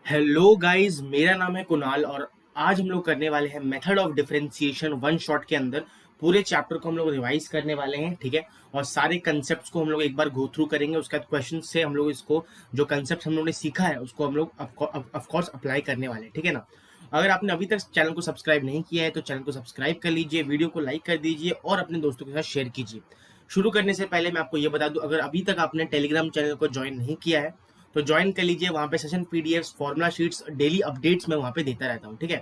Hello guys, मेरा नाम है कुणाल और आज हम लोग करने वाले हैं method of differentiation one shot के अंदर। पूरे चैप्टर को हम लोग रिवाइज करने वाले हैं, ठीक है। और सारे कंसेप्ट्स को हम लोग एक बार गो थ्रू करेंगे। उसके बाद क्वेश्चन से हम लोग इसको जो कंसेप्ट हम लोग ने सीखा है उसको हम लोग ऑफ कोर्स अप्लाई करने वाले हैं, ठीक है ना। अगर आपने अभी तक चैनल को सब्सक्राइब नहीं किया है तो चैनल को सब्सक्राइब कर लीजिए, वीडियो को लाइक कर दीजिए और अपने दोस्तों के साथ शेयर कीजिए। शुरू करने से पहले मैं आपको ये बता दूं, अगर अभी तक आपने टेलीग्राम चैनल को ज्वाइन नहीं किया है तो ज्वाइन कर लीजिए। वहाँ पे session PDF, formula sheets, daily updates मैं वहाँ पे देता रहता हूँ, ठीक है।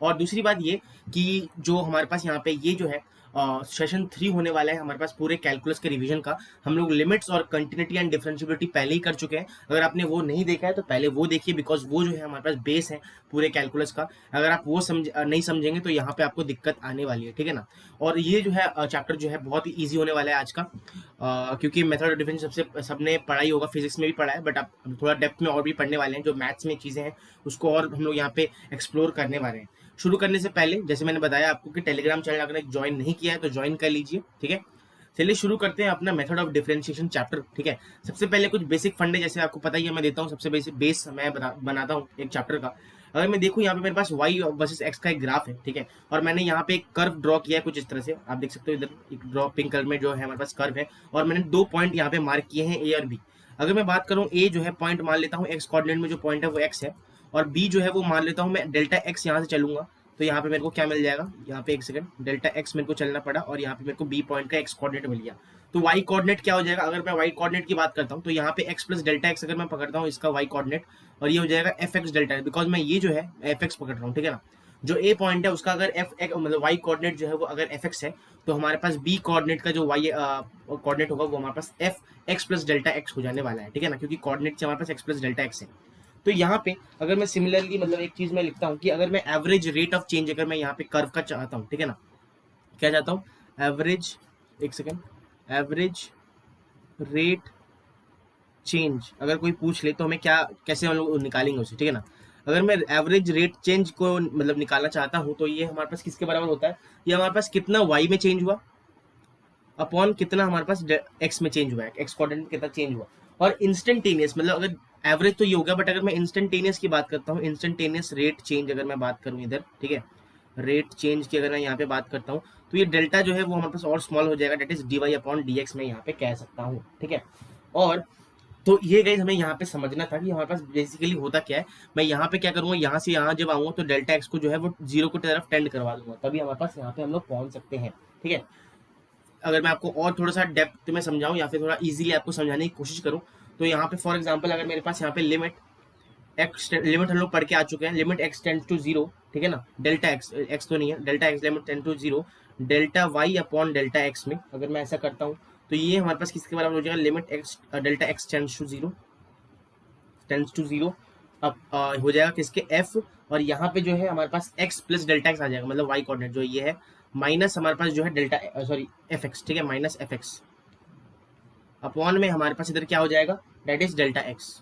और दूसरी बात ये कि जो हमारे पास यहाँ पे ये जो है सेशन 3 होने वाला है हमारे पास पूरे कैलकुलस के रिवीजन का। हम लोग लिमिट्स और कंटिन्यूटी एंड डिफरेंशिएबिलिटी पहले ही कर चुके हैं। अगर आपने वो नहीं देखा है तो पहले वो देखिए, बिकॉज वो जो है हमारे पास बेस है पूरे कैलकुलस का। अगर आप वो नहीं समझेंगे तो यहाँ पे आपको दिक्कत आने वाली है, ठीक है ना। और ये जो है चैप्टर जो है बहुत ही ईजी होने वाला है आज का, क्योंकि मेथड ऑफ डिफरेंस सबसे सबने पढ़ा ही होगा, फिजिक्स में भी पढ़ा है, बट आप थोड़ा डेप्थ में और भी पढ़ने वाले हैं। जो मैथ्स में चीज़ें हैं उसको और हम लोग यहाँ पे एक्सप्लोर करने वाले हैं। शुरू करने से पहले जैसे मैंने बताया आपको कि टेलीग्राम चैनल अगर ज्वाइन नहीं किया है तो ज्वाइन कर लीजिए, ठीक है। चलिए शुरू करते हैं अपना मेथड ऑफ डिफरेंशिएशन चैप्टर, ठीक है। सबसे पहले कुछ बेसिक फंडे, जैसे आपको पता ही है मैं देता हूँ सबसे बेसिक बेस मैं बनाता हूँ एक चैप्टर का। अगर मैं देखूँ यहाँ पे मेरे पास वाई वर्सेस एक्स का एक ग्राफ है, ठीक है। और मैंने यहाँ पे एक कर्व ड्रॉ किया है कुछ इस तरह से, आप देख सकते हो इधर एक ड्रॉ पिंक कलर में जो है हमारे पास कर्व है। और मैंने 2 पॉइंट यहाँ पे मार्क किए हैं, ए और बी। अगर मैं बात करूँ, ए जो है पॉइंट मान लेता हूँ एक्स कोऑर्डिनेट में, जो पॉइंट है वो एक्स है। और बी जो है वो मान लेता हूँ मैं डेल्टा एक्स, यहाँ से चलूंगा तो यहाँ पे मेरे को क्या मिल जाएगा, यहाँ पे एक सेकंड, डेल्टा एक्स मेरे को चलना पड़ा और यहाँ पे मेरे को बी पॉइंट का एक्स कोऑर्डिनेट मिल गया। तो वाई कोऑर्डिनेट क्या हो जाएगा, अगर मैं वाई कोऑर्डिनेट की बात करता हूँ तो यहाँ पे एक्स प्लस डेल्टा एक्स अगर मैं पकड़ता हूँ इसका वाई कोऑर्डिनेट, और ये हो जाएगा एफ एक्स डेल्टा, बिकॉज मैं ये जो है एफ एक्स पकड़ रहा हूँ, ठीक है ना। जो ए पॉइंट है उसका अगर एफ एक्स मतलब वाई कोऑर्डिनेट जो है वो अगर एफ एक्स है, तो हमारे पास बी कोऑर्डिनेट का जो वाई कोऑर्डिनेट होगा वो हमारे पास f x plus delta x हो जाने वाला है, ठीक है ना, क्योंकि कोऑर्डिनेट से हमारे पास एक्स प्लस डेल्टा एक्स है। तो यहाँ पे अगर मैं सिमिलरली मतलब एक चीज मैं लिखता हूँ कि अगर मैं एवरेज रेट ऑफ चेंज अगर मैं यहाँ पे कर्व का चाहता हूँ, ठीक है ना, क्या चाहता हूँ, एवरेज, एक सेकेंड, एवरेज रेट चेंज अगर कोई पूछ ले तो हमें क्या कैसे हम लोग निकालेंगे उसे, ठीक है ना। अगर मैं एवरेज रेट चेंज को मतलब निकालना चाहता हूँ तो ये हमारे पास किसके बराबर होता है, ये हमारे पास कितना वाई में चेंज हुआ अपॉन कितना हमारे पास एक्स में चेंज हुआ है, एक्स कोऑर्डिनेट कितना चेंज हुआ। और इंस्टेंटेनियस मतलब अगर एवरेज तो ये हो गया, बट अगर मैं इंस्टेंटेनियस की बात करता हूँ, इंस्टेंटेनियस रेट चेंज अगर मैं बात करूँ इधर, ठीक है, रेट चेंज की अगर मैं यहाँ पे बात करता हूँ तो ये डेल्टा जो है वो हमारे पास और स्मॉल हो जाएगा, that is d y upon d x मैं यहाँ पे कह सकता हूँ, ठीक है। और तो ये गाइस हमें यहाँ पे समझना था कि हमारे पास बेसिकली होता क्या है। मैं यहाँ पे क्या करूंगा, यहाँ से यहाँ जब आऊंगा तो डेल्टा एक्स को जो है वो जीरो की तरफ टेंड करवा दूंगा, तभी हमारे पास यहाँ पे हम लोग पहुंच सकते हैं, ठीक है। अगर मैं आपको और थोड़ा सा डेप्थ में समझाऊं या फिर थोड़ा इजीली आपको समझाने की कोशिश करूं, तो यहाँ पे फॉर एग्जांपल अगर मेरे पास यहाँ पे लिमिट एक्स, लिमिट हम लोग पढ़ के आ चुके हैं, limit x tend to zero, ठीक है ना, डेल्टा एक्स, एक्स तो नहीं है, delta x limit tend to zero, delta y upon delta x में अगर मैं ऐसा करता हूँ तो ये हमारे पास किसके बराबर हो जाएगा, limit x delta x tends to zero, tends to zero. अब हो जाएगा किसके एफ, और यहाँ पे जो है हमारे पास एक्स प्लस डेल्टा एक्स आ जाएगा, मतलब वाई कोऑर्डिनेट जो ये है, माइनस हमारे पास जो है डेल्टा सॉरी एफ एक्स, ठीक है, माइनस एफ एक्स अपॉन में हमारे पास इधर क्या हो जाएगा, डेट इज डेल्टा एक्स,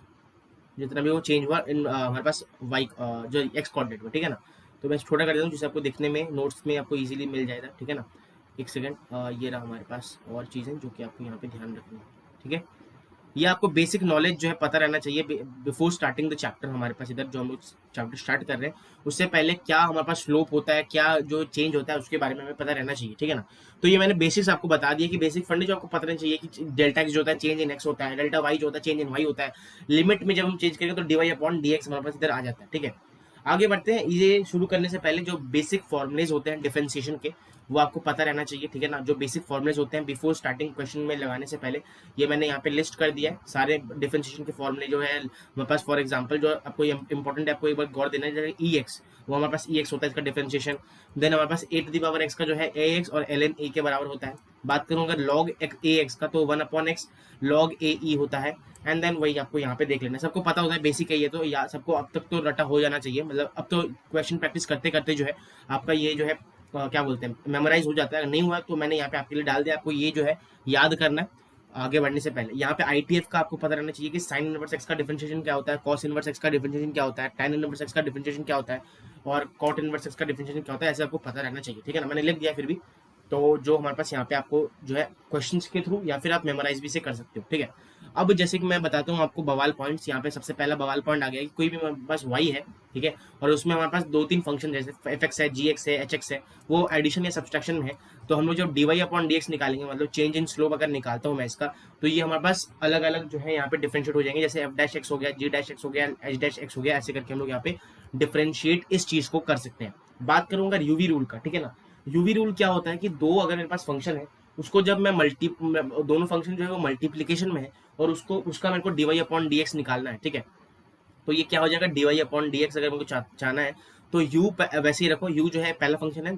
जितना भी वो चेंज हुआ इन हमारे पास वाई जो एक्स कोऑर्डिनेट में, ठीक है ना। तो मैं छोटा कर देता हूँ जिससे आपको दिखने में नोट्स में आपको इजीली मिल जाएगा, ठीक है ना। एक सेकंड, ये रहा हमारे पास और चीज़ें जो कि आपको यहाँ पे ध्यान रखनी है, ठीक है। ये आपको बेसिक नॉलेज जो है पता रहना चाहिए बिफोर स्टार्टिंग द चैप्टर। हमारे पास इधर जो हम लोग चैप्टर स्टार्ट कर रहे हैं उससे पहले क्या हमारे पास स्लोप होता है, क्या जो चेंज होता है उसके बारे में हमें पता रहना चाहिए, ठीक है ना। तो ये मैंने बेसिक्स आपको बता दिया कि बेसिक फंड जो आपको पता रहना चाहिए कि डेल्टा एक्स जो होता है चेंज इन एक्स होता है, डेल्टा वाई जो होता है चेंज इन वाई होता है, लिमिट में जब हम चेंज करेंगे तो d y upon d x हमारे पास इधर आ जाता है, ठीक है। आगे बढ़ते हैं, ये शुरू करने से पहले जो बेसिक फॉर्मुलेज होते हैं डिफरेंशिएशन के वो आपको पता रहना चाहिए, ठीक है ना। जो बेसिक फॉर्मुलेज होते हैं बिफोर स्टार्टिंग क्वेश्चन में लगाने से पहले ये मैंने यहाँ पे लिस्ट कर दिया है सारे डिफरेंशिएशन के फॉर्मुले जो है हमारे पास। फॉर एग्जांपल जो आपको इंपॉर्टेंट है, आपको एक बार गौर देना है, जैसे ई एक्स, वो हमारे पास ई एक्स होता है इसका डिफरेंशिएशन। देन हमारे पास ए टू दी पावर एक्स का जो है ए एक्स और एल एन ए के बराबर होता है। बात करूँ अगर लॉग ए एक्स का तो वन अपॉन एक्स लॉग ए ई होता है। एंड देन वही आपको यहाँ पे देख लेना है, सबको पता होता है, बेसिक है ये तो, या सबको अब तक तो रटा हो जाना चाहिए, मतलब अब तो क्वेश्चन प्रैक्टिस करते करते जो है आपका ये जो है क्या बोलते हैं मेमोराइज हो जाता है। अगर नहीं हुआ तो मैंने यहाँ पे आपके लिए डाल दिया, आपको ये जो है याद करना है आगे बढ़ने से पहले। यहाँ पे आईटीएफ का आपको पता रहना चाहिए कि साइन इनवर्स एक्स का डिफरेंशिएशन क्या होता है, कॉस इनवर्स एक्स का डिफरेंशिएशन क्या होता है, tan इनवर्स एक्स का डिफरेंशिएशन क्या होता है, और कॉट इनवर्स एक्स का डिफरेंशिएशन क्या होता है, ऐसे आपको पता रहना चाहिए, ठीक है ना। मैंने लिख दिया फिर भी, तो जो हमारे पास यहाँ पे आपको जो है क्वेश्चंस के थ्रू या फिर आप मेमोराइज भी से कर सकते हो, ठीक है। अब जैसे कि मैं बताता हूँ आपको बवाल पॉइंट्स, यहाँ पे सबसे पहला बवाल पॉइंट आ गया कि कोई भी हमारे पास y है, ठीक है, और उसमें हमारे पास दो तीन फंक्शन जैसे fx है, gx है, hx है, वो एडिशन या सब्सट्रैक्शन में है, तो हम लोग जब dy अपॉन dx निकालेंगे, मतलब चेंज इन स्लोप अगर निकालता हूँ मैं इसका, तो ये हमारे पास अलग अलग जो है यहाँ पे डिफरेंशिएट हो जाएंगे, जैसे f डैश x हो गया, g डैश x हो गया, h डैश x हो गया, ऐसे करके हम लोग यहाँ पे डिफरेंशिएट इस चीज को कर सकते हैं। बात करूंगा यूवी रूल का, ठीक है ना। यूवी रूल क्या होता है कि दो अगर मेरे पास फंक्शन है, उसको जब मैं दोनों फंक्शन जो है वो मल्टीप्लीकेशन में है, और उसको उसका मेरे को dy अपॉन dx निकालना है, ठीक है, तो ये क्या हो जाएगा dy अपॉन dx अगर मेरे को चाहना है, तो u वैसे ही रखो, u जो है पहला फंक्शन है,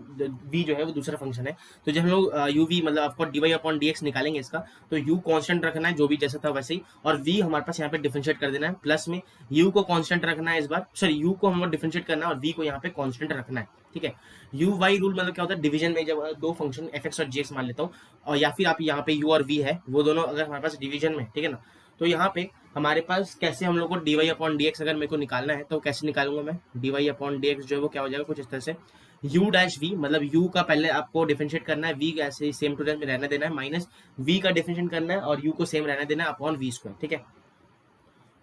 v जो है वो दूसरा फंक्शन है, तो जब हम लोग uv मतलब आपको dy अपॉन dx निकालेंगे इसका, तो u कांस्टेंट रखना है जो भी जैसा था वैसे ही, और v हमारे पास यहाँ पे डिफरेंशिएट कर देना है, प्लस में u को कांस्टेंट रखना है इस बार, सॉरी u को हम लोग डिफरेंशिएट करना है और v को यहाँ पे कांस्टेंट रखना है, ठीक है। u y रूल मतलब क्या होता है, डिवीजन में जब दो फंक्शन fx और gx मान लेता हूँ, और या फिर आप यहाँ पे u और v है, वो दोनों अगर हमारे पास डिवीजन में, ठीक है ना, तो यहाँ पे हमारे पास कैसे हम लोग को dy अपॉन dx अगर मेरे को निकालना है, तो कैसे निकालूंगा मैं, dy अपॉन dx जो है वो क्या हो जाएगा कुछ इस तरह से, u डैश v मतलब u का पहले आपको डिफरेंशिएट करना है, v ऐसे ही सेम टू सेम रहने देना है, माइनस v का डिफरेंशिएट करना है और u को सेम रहने देना है अपॉन v स्क्वायर, ठीक है।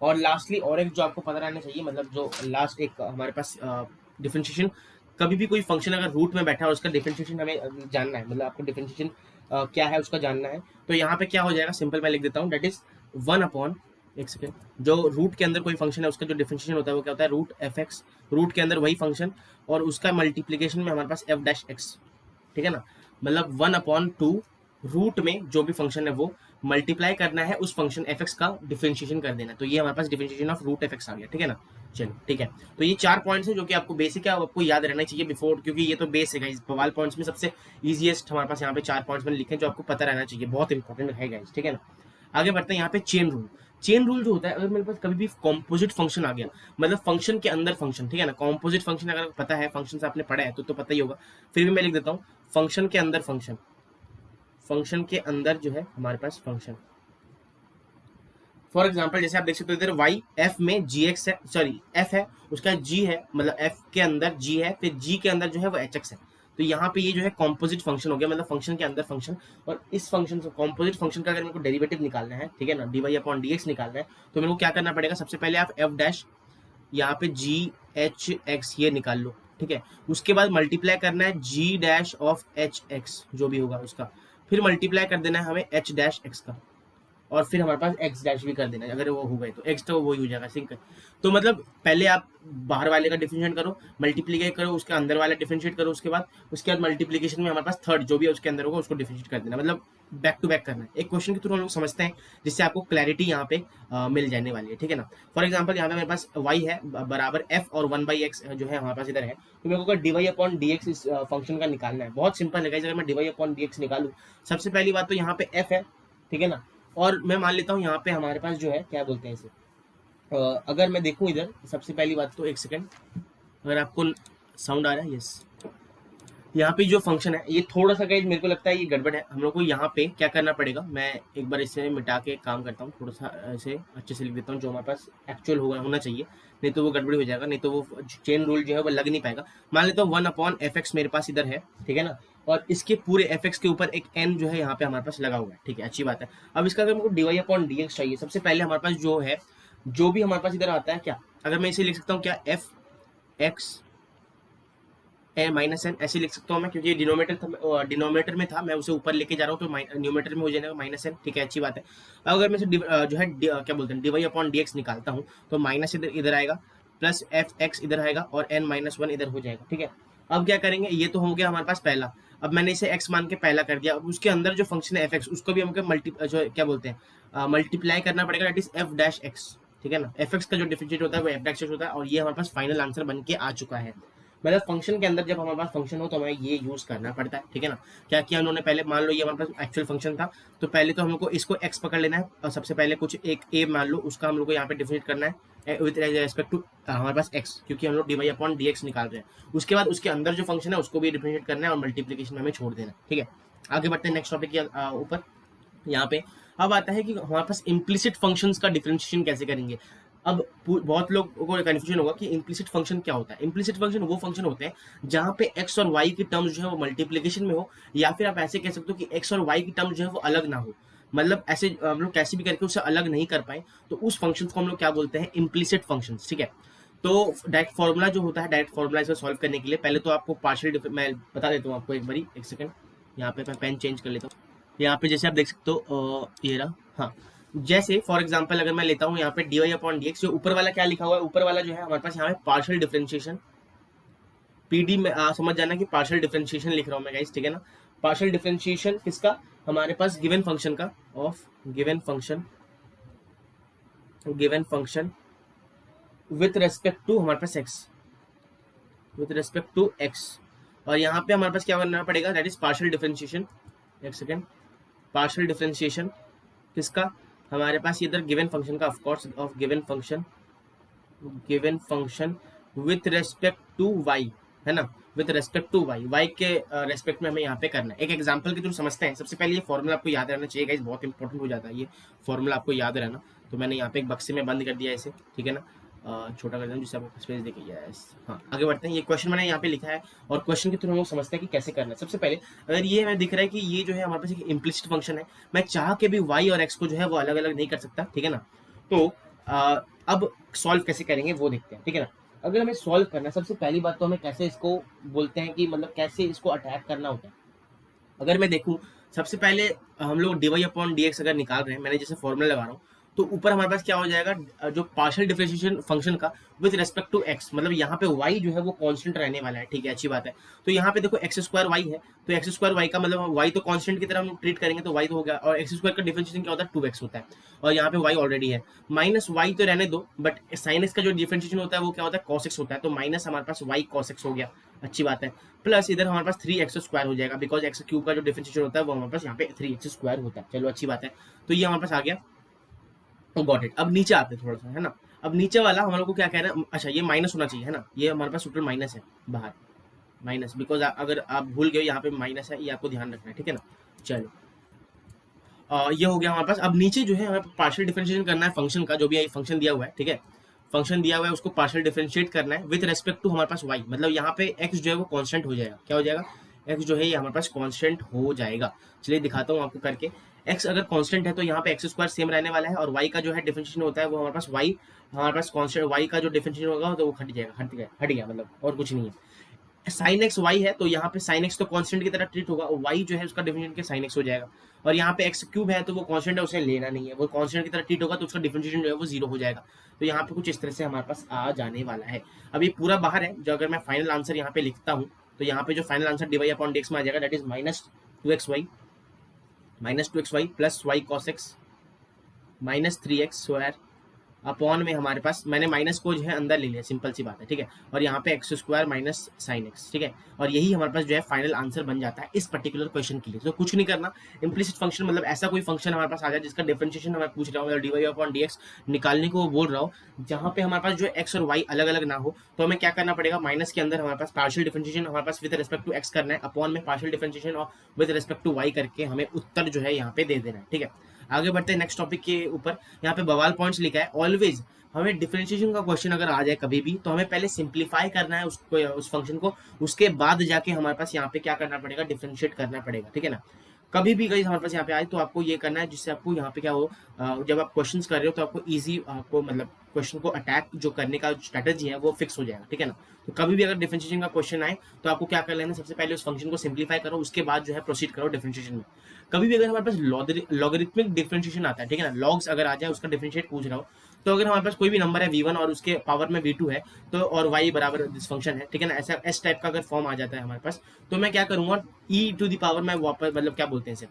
और लास्टली और एक जो आपको पता रहना चाहिए, मतलब जो लास्ट एक हमारे पास डिफरेंशिएशन, कभी भी कोई फंक्शन अगर रूट में बैठा है उसका डिफरेंशिएशन हमें जानना है, मतलब आपको डिफरेंशिएशन क्या है उसका जानना है, तो यहाँ पे क्या हो जाएगा, सिंपल मैं लिख देता हूँ, दैट इज 1 अपॉन, एक सेकेंड, जो रूट के अंदर कोई फंक्शन है उसका जो डिफरेंशिएशन होता है वो क्या होता है, रूट एफ एक्स, रूट के अंदर वही फंक्शन और उसका मल्टीप्लीकेशन में हमारे पास एफ डैश एक्स, ठीक है ना, मतलब 1/2 रूट में जो भी फंक्शन है वो मल्टीप्लाई करना है उस फंक्शन एफ एक्स का डिफरेंशिएशन कर देना, तो ये हमारे पास differentiation of root f x आ गया, ठीक है ना। चलो ठीक है, तो ये 4 पॉइंट्स हैं जो कि आपको बेसिक है, आपको याद रहना चाहिए बिफोर, क्योंकि ये तो बेस है गाइस, बवाल पॉइंट्स में सबसे इजीएस्ट हमारे पास यहाँ पे 4 पॉइंट्स मैंने लिखे जो आपको पता रहना चाहिए, बहुत इंपॉर्टेंट है गाइस, ठीक है ना। आगे बढ़ते हैं यहाँ पे चेन रूल। चेन रूल जो होता है, अगर मेरे पास कभी भी कॉम्पोजिट फंक्शन आ गया, मतलब फंक्शन के अंदर फंक्शन, ठीक है ना, कॉम्पोजिट फंक्शन अगर पता है, फंक्शन आपने पढ़ा है तो पता ही होगा, फिर भी मैं लिख देता हूँ, फंक्शन के अंदर फंक्शन, फंक्शन के अंदर जो है हमारे पास फंक्शन, फॉर एग्जाम्पल जैसे आप देख सकते हो इधर y f में gx है, सॉरी f है, उसका g है, मतलब f के अंदर g है, फिर g के अंदर जो है वो hx है, तो यहाँ पे ये जो है कॉम्पोजिट फंक्शन हो गया, मतलब फंक्शन के अंदर फंक्शन, और इस फंक्शन से कॉम्पोजिट फंक्शन का अगर मेरे को डेरिवेटिव निकालना है, ठीक है ना, dy अपॉन dx निकालना है, तो मेरे को क्या करना पड़ेगा, सबसे पहले आप f डैश यहाँ पे g h x ये निकाल लो, ठीक है, उसके बाद मल्टीप्लाई करना है g dash of h x जो भी होगा उसका, फिर मल्टीप्लाई कर देना है हमें h डैश x का, और फिर हमारे पास एक्स डैश भी कर देना है, अगर वो हो गए तो एक्स तो वही हो जाएगा सिंक। तो मतलब पहले आप बाहर वाले का डिफरेंशिएट करो, मल्टीप्लीकेट करो, उसके अंदर वाला डिफरेंशिएट करो, उसके बाद मल्टीप्लीकेशन में हमारे पास थर्ड जो भी है उसके अंदर होगा उसको डिफरेंशिएट कर देना, मतलब बैक टू बैक करना है, एक क्वेश्चन के थ्रू हम लोग समझते हैं जिससे आपको क्लैरिटी यहाँ पे मिल जाने वाली है, ठीक है ना। फॉर एग्जाम्पल यहाँ पे मेरे पास y है बराबर f और 1/x जो है हमारे पास इधर है, तो मेरे को dy अपॉन dx इस फंक्शन का निकालना है, बहुत सिंपल है गाइस, अगर मैं dy अपॉन dx निकालूं, सबसे पहली बात तो यहाँ पे f है, ठीक है ना, और मैं मान लेता हूँ यहाँ पे हमारे पास जो है क्या बोलते हैं इसे, अगर मैं देखूँ इधर सबसे पहली बात तो एक सेकंड, अगर आपको साउंड आ रहा है, यस, यहाँ पे जो फंक्शन है ये थोड़ा सा गाइस मेरे को लगता है ये गड़बड़ है, हम लोग को यहाँ पे क्या करना पड़ेगा, मैं एक बार इसे मिटा के काम करता हूँ, थोड़ा सा ऐसे अच्छे से लिख देता हूँ जो हमारे पास एक्चुअल होना चाहिए, नहीं तो वो गड़बड़ी हो जाएगा, नहीं तो वो चेन रूल जो है वो लग नहीं पाएगा। मान लेता हूँ 1/f(x) मेरे पास इधर है, ठीक है ना, और इसके पूरे f(x) के ऊपर एक n जो है यहाँ पे हमारे पास लगा हुआ है, ठीक है, अच्छी बात है। अब इसका अगर मेरे को dy अपॉन dx चाहिए, सबसे पहले हमारे पास जो है, जो भी हमारे पास इधर आता है क्या, अगर मैं इसे लिख सकता हूँ क्या, f(x) माइनस एन ऐसे लिख सकता हूँ मैं, क्योंकि डिनोमिनेटर में था, मैं उसे ऊपर लेके जा रहा हूँ तो न्यूमेटर में हो जाएगा माइनस एन, ठीक है, अच्छी बात है। अगर मैं जो है क्या बोलते हैं dy अपॉन dx निकालता हूँ, तो माइनस इधर आएगा, प्लस एफ एक्स इधर आएगा और n-1 इधर हो जाएगा, ठीक है। अब क्या करेंगे, ये तो हो गया हमारे पास पहला, अब मैंने इसे x मान के पहला कर दिया, अब उसके अंदर जो फंक्शन है fx उसको भी हमको जो क्या बोलते हैं मल्टीप्लाई करना पड़ेगा, that is f dash x, ठीक है ना, fx का जो डिफरेंशिएट होता है वो f डैश x होता है, और ये हमारे पास फाइनल आंसर बन के आ चुका है। मतलब फंक्शन के अंदर जब हमारे पास फंक्शन हो तो हमें ये यूज करना पड़ता है, ठीक है ना। क्या किया उन्होंने, पहले मान लो ये हमारे पास एक्चुअल फंक्शन था, तो पहले तो हम लोग को इसको x पकड़ लेना है, और सबसे पहले कुछ एक a मान लो, उसका हम लोग को यहाँ पे डिफरेंशिएट करना है विद रेस्पेक्ट टू हमारे पास x, क्योंकि हम लोग dy अपॉन dx निकाल रहे हैं। उसके बाद उसके अंदर जो फंक्शन है उसको भी डिफरेंशिएट करना है और मल्टीप्लीकेशन में हमें छोड़ देना, ठीक है। आगे बढ़ते हैं नेक्स्ट टॉपिक के ऊपर। यहाँ पे अब आता है कि हमारे पास इम्प्लिसिट फंक्शंस का डिफरेंशिएशन कैसे करेंगे। अब बहुत लोगों को कंफ्यूजन होगा कि इम्प्लिसिट फंक्शन क्या होता है। इम्प्लिसिट फंक्शन वो फंक्शन होते हैं जहां पे x और y की टर्म्स जो है वो मल्टीप्लिकेशन में हो, या फिर आप ऐसे कह सकते हो कि x और y की टर्म्स जो है वो अलग ना हो। मतलब ऐसे हम लोग कैसे भी करके उससे अलग नहीं कर पाए, तो उस फंक्शन को हम लोग क्या बोलते हैं, इम्प्लिसिट फंक्शन, ठीक है। तो डायरेक्ट फॉर्मूला जो होता है, डायरेक्ट फॉर्मूला इसको सॉल्व करने के लिए पहले तो आपको पार्शियल मैं बता देता हूँ आपको एक बारी, एक सेकंड, यहाँ पे मैं पेन चेंज कर लेता हूँ। यहाँ पे जैसे आप देख सकते हो ये रहा, हाँ, जैसे फॉर एग्जांपल अगर मैं लेता हूँ यहाँ पे dy अपॉन dx, जो ऊपर वाला क्या लिखा हुआ है, ऊपर वाला जो है हमारे पास यहाँ पे पार्शियल डिफरेंशिएशन, पीडी में समझ जाना कि पार्शियल डिफरेंशिएशन लिख रहा हूँ मैं गाइस, ठीक है ना। पार्शियल डिफरेंशिएशन किसका, हमारे पास गिवन फंक्शन का, of given function with respect to हमारे पास x, with respect to x, और यहाँ पे हमारे पास क्या करना पड़ेगा, दैट इज पार्शियल डिफरेंशिएशन, एक सेकेंड, पार्शियल डिफरेंशिएशन किसका, हमारे पास इधर गिवन फंक्शन का, of course of given function with respect to y, है ना, विथ रेस्पेक्ट टू y के रेस्पेक्ट में हमें यहाँ पे करना है। एक एग्जांपल के थ्रू समझते हैं। सबसे पहले ये फॉर्मूला आपको याद रहना चाहिए गाइस, बहुत इंपॉर्टेंट हो जाता है ये फॉर्मूला आपको याद रहना। तो मैंने यहाँ पे एक बक्से में बंद कर दिया इसे, ठीक है ना, छोटा कर दें जिससे आपको स्पेस देके गया है। हाँ, आगे बढ़ते हैं। ये क्वेश्चन मैंने यहाँ पे लिखा है और क्वेश्चन के थ्रू हम लोग समझते हैं कि कैसे करना है। सबसे पहले अगर ये हमें दिख रहा है कि ये जो है हमारे पास एक इम्प्लिसिट फंक्शन है, मैं चाह के भी y और x को जो है वो अलग अलग नहीं कर सकता, ठीक है ना। तो अब सॉल्व कैसे करेंगे वो देखते हैं, ठीक है ना। अगर हमें सॉल्व करना है, सबसे पहली बात तो हमें कैसे इसको बोलते हैं कि मतलब कैसे इसको अटैक करना होता है। अगर मैं देखूं, सबसे पहले हम लोग dy अपॉन dx अगर निकाल रहे हैं, मैंने जैसे फॉर्मूला लगा रहा हूँ, तो ऊपर हमारे पास क्या हो जाएगा, जो पार्शियल डिफरेंशिएशन फंक्शन का विद रेस्पेक्ट टू x, मतलब यहाँ पे y जो है वो कांस्टेंट रहने वाला है, ठीक है, अच्छी बात है। तो यहाँ पे देखो x स्क्वायर y है, तो x स्क्वायर y का मतलब y तो कांस्टेंट की तरह हम ट्रीट करेंगे, तो y तो हो गया, और x स्क्वायर का डिफरेंशिएशन क्या होता है, 2x होता है, और यहाँ पे y ऑलरेडी है, माइनस y तो रहने दो, बट साइन x का जो डिफरेंशिएशन होता है वो क्या होता है, cos x होता है, तो माइनस हमारे पास y cos x हो गया, अच्छी बात है। प्लस इधर हमारे पास 3x स्क्वायर हो जाएगा, बिकॉज x क्यूब का जो डिफरेंशिएशन होता है वो हमारे पास यहाँ पे 3x स्क्वायर होता है, चलो अच्छी बात है। तो ये हमारे पास आ गया, गॉट इट। अब नीचे आते हैं थोड़ा सा, है ना। अब नीचे वाला हम लोग को क्या कहना है, अच्छा ये माइनस होना चाहिए, है ना, ये हमारे पास टोटल माइनस है बाहर, माइनस, बिकॉज अगर आप भूल गए यहाँ पे माइनस है, ये आपको ध्यान रखना है, ठीक है ना। चलो ये हो गया हमारे पास। अब नीचे जो है हमें पार्शियल डिफरेंशिएशन करना है फंक्शन का, जो भी फंक्शन दिया हुआ है, ठीक है, फंक्शन दिया हुआ है उसको पार्शियल डिफरेंशिएट करना है विद रेस्पेक्ट टू हमारे पास y, मतलब यहाँ पे x जो है वो कांस्टेंट हो जाएगा, क्या हो जाएगा, x जो है ये हमारे पास कांस्टेंट हो जाएगा। चलिए दिखाता हूँ आपको करके। x अगर कांस्टेंट है तो यहाँ पे x स्क्वायर सेम रहने वाला है, और y का जो है डिफरेंशिएशन होता है वो हमारे पास कांस्टेंट y का जो डिफरेंशिएशन होगा तो वो हट गया मतलब, और कुछ नहीं है। साइन एक्स वाई है, तो यहाँ पे साइन एक्स तो कांस्टेंट की तरह ट्रीट होगा, और वाई जो है उसका डिफरेंशिएशन के साइन एक्स हो जाएगा, और यहाँ पे एक्स क्यूब है तो वो कांस्टेंट है, उसे लेना नहीं है, वो कांस्टेंट की तरह ट्रीट होगा, तो उसका डिफरेंशिएशन जो है वो 0 हो जाएगा। तो यहाँ पे कुछ इस तरह से हमारे पास आ जाने वाला है। अब ये पूरा बाहर है, जो अगर मैं फाइनल आंसर यहाँ पे लिखता हूँ, तो यहाँ पे जो final answer dy upon dx में आ जाएगा, that is -2xy plus y cos x minus 3x square upon में हमारे पास, मैंने माइनस को जो है अंदर ले लिया, सिंपल सी बात है, ठीक है, और यहाँ पे x square minus sine x, ठीक है, और यही हमारे पास जो है फाइनल आंसर बन जाता है इस पर्टिकुलर क्वेश्चन के लिए। तो कुछ नहीं करना, इम्प्लिसिट फंक्शन मतलब ऐसा कोई फंक्शन हमारे पास आ जाए जिसका डिफरेंशिएशन हमें पूछ रहा हूँ, dy अपॉन dx निकालने को वो बोल रहा हूँ, जहाँ पे हमारे पास जो एक्स और वाई अलग अलग ना हो, तो हमें क्या करना पड़ेगा, माइनस के अंदर हमारे पास पार्शियल डिफरेंशिएशन हमारे पास विद रेस्पेक्ट टू एक्स करना है, अपॉन में पार्शियल डिफरेंशिएशन और विद रेस्पेक्ट टू वाई करके हमें उत्तर जो है यहाँ पे दे देना है, ठीक है। आगे बढ़ते हैं नेक्स्ट टॉपिक के ऊपर। यहाँ पे बवाल पॉइंट्स लिखा है, ऑलवेज हमें डिफरेंशिएशन का क्वेश्चन अगर आ जाए कभी भी, तो हमें पहले सिंप्लीफाई करना है उसको, उस फंक्शन को, उसके बाद जाके हमारे पास यहाँ पे क्या करना पड़ेगा, डिफरेंशिएट करना पड़ेगा, ठीक है ना। कभी भी गाइस हमारे पास यहाँ पे आए तो आपको ये करना है, जिससे आपको यहाँ पे क्या हो, जब आप क्वेश्चंस कर रहे हो तो आपको इजी, आपको मतलब क्वेश्चन को अटैक जो करने का स्ट्रेटेजी है वो फिक्स हो जाएगा, ठीक है ना। तो कभी भी अगर डिफरेंशिएशन का क्वेश्चन आए तो आपको क्या कर लेना है, सबसे पहले उस फंक्शन को सिंप्लीफाई करो, उसके बाद जो है प्रोसीड करो डिफरेंशिएशन में। कभी भी अगर हमारे पास लॉगरिथमिक डिफरेंशिएशन आता है, ठीक है ना, लॉग्स अगर आ जाए उसका डिफरेंशिएट पूछ रहा हो, तो अगर हमारे पास कोई भी नंबर है v1 और उसके पावर में v2 है, तो और y बराबर दिस फंक्शन है, ठीक है ना, ऐसा s टाइप का अगर फॉर्म आ जाता है हमारे पास, तो मैं क्या करूंगा, e टू द पावर में वापस मतलब क्या बोलते हैं इसे,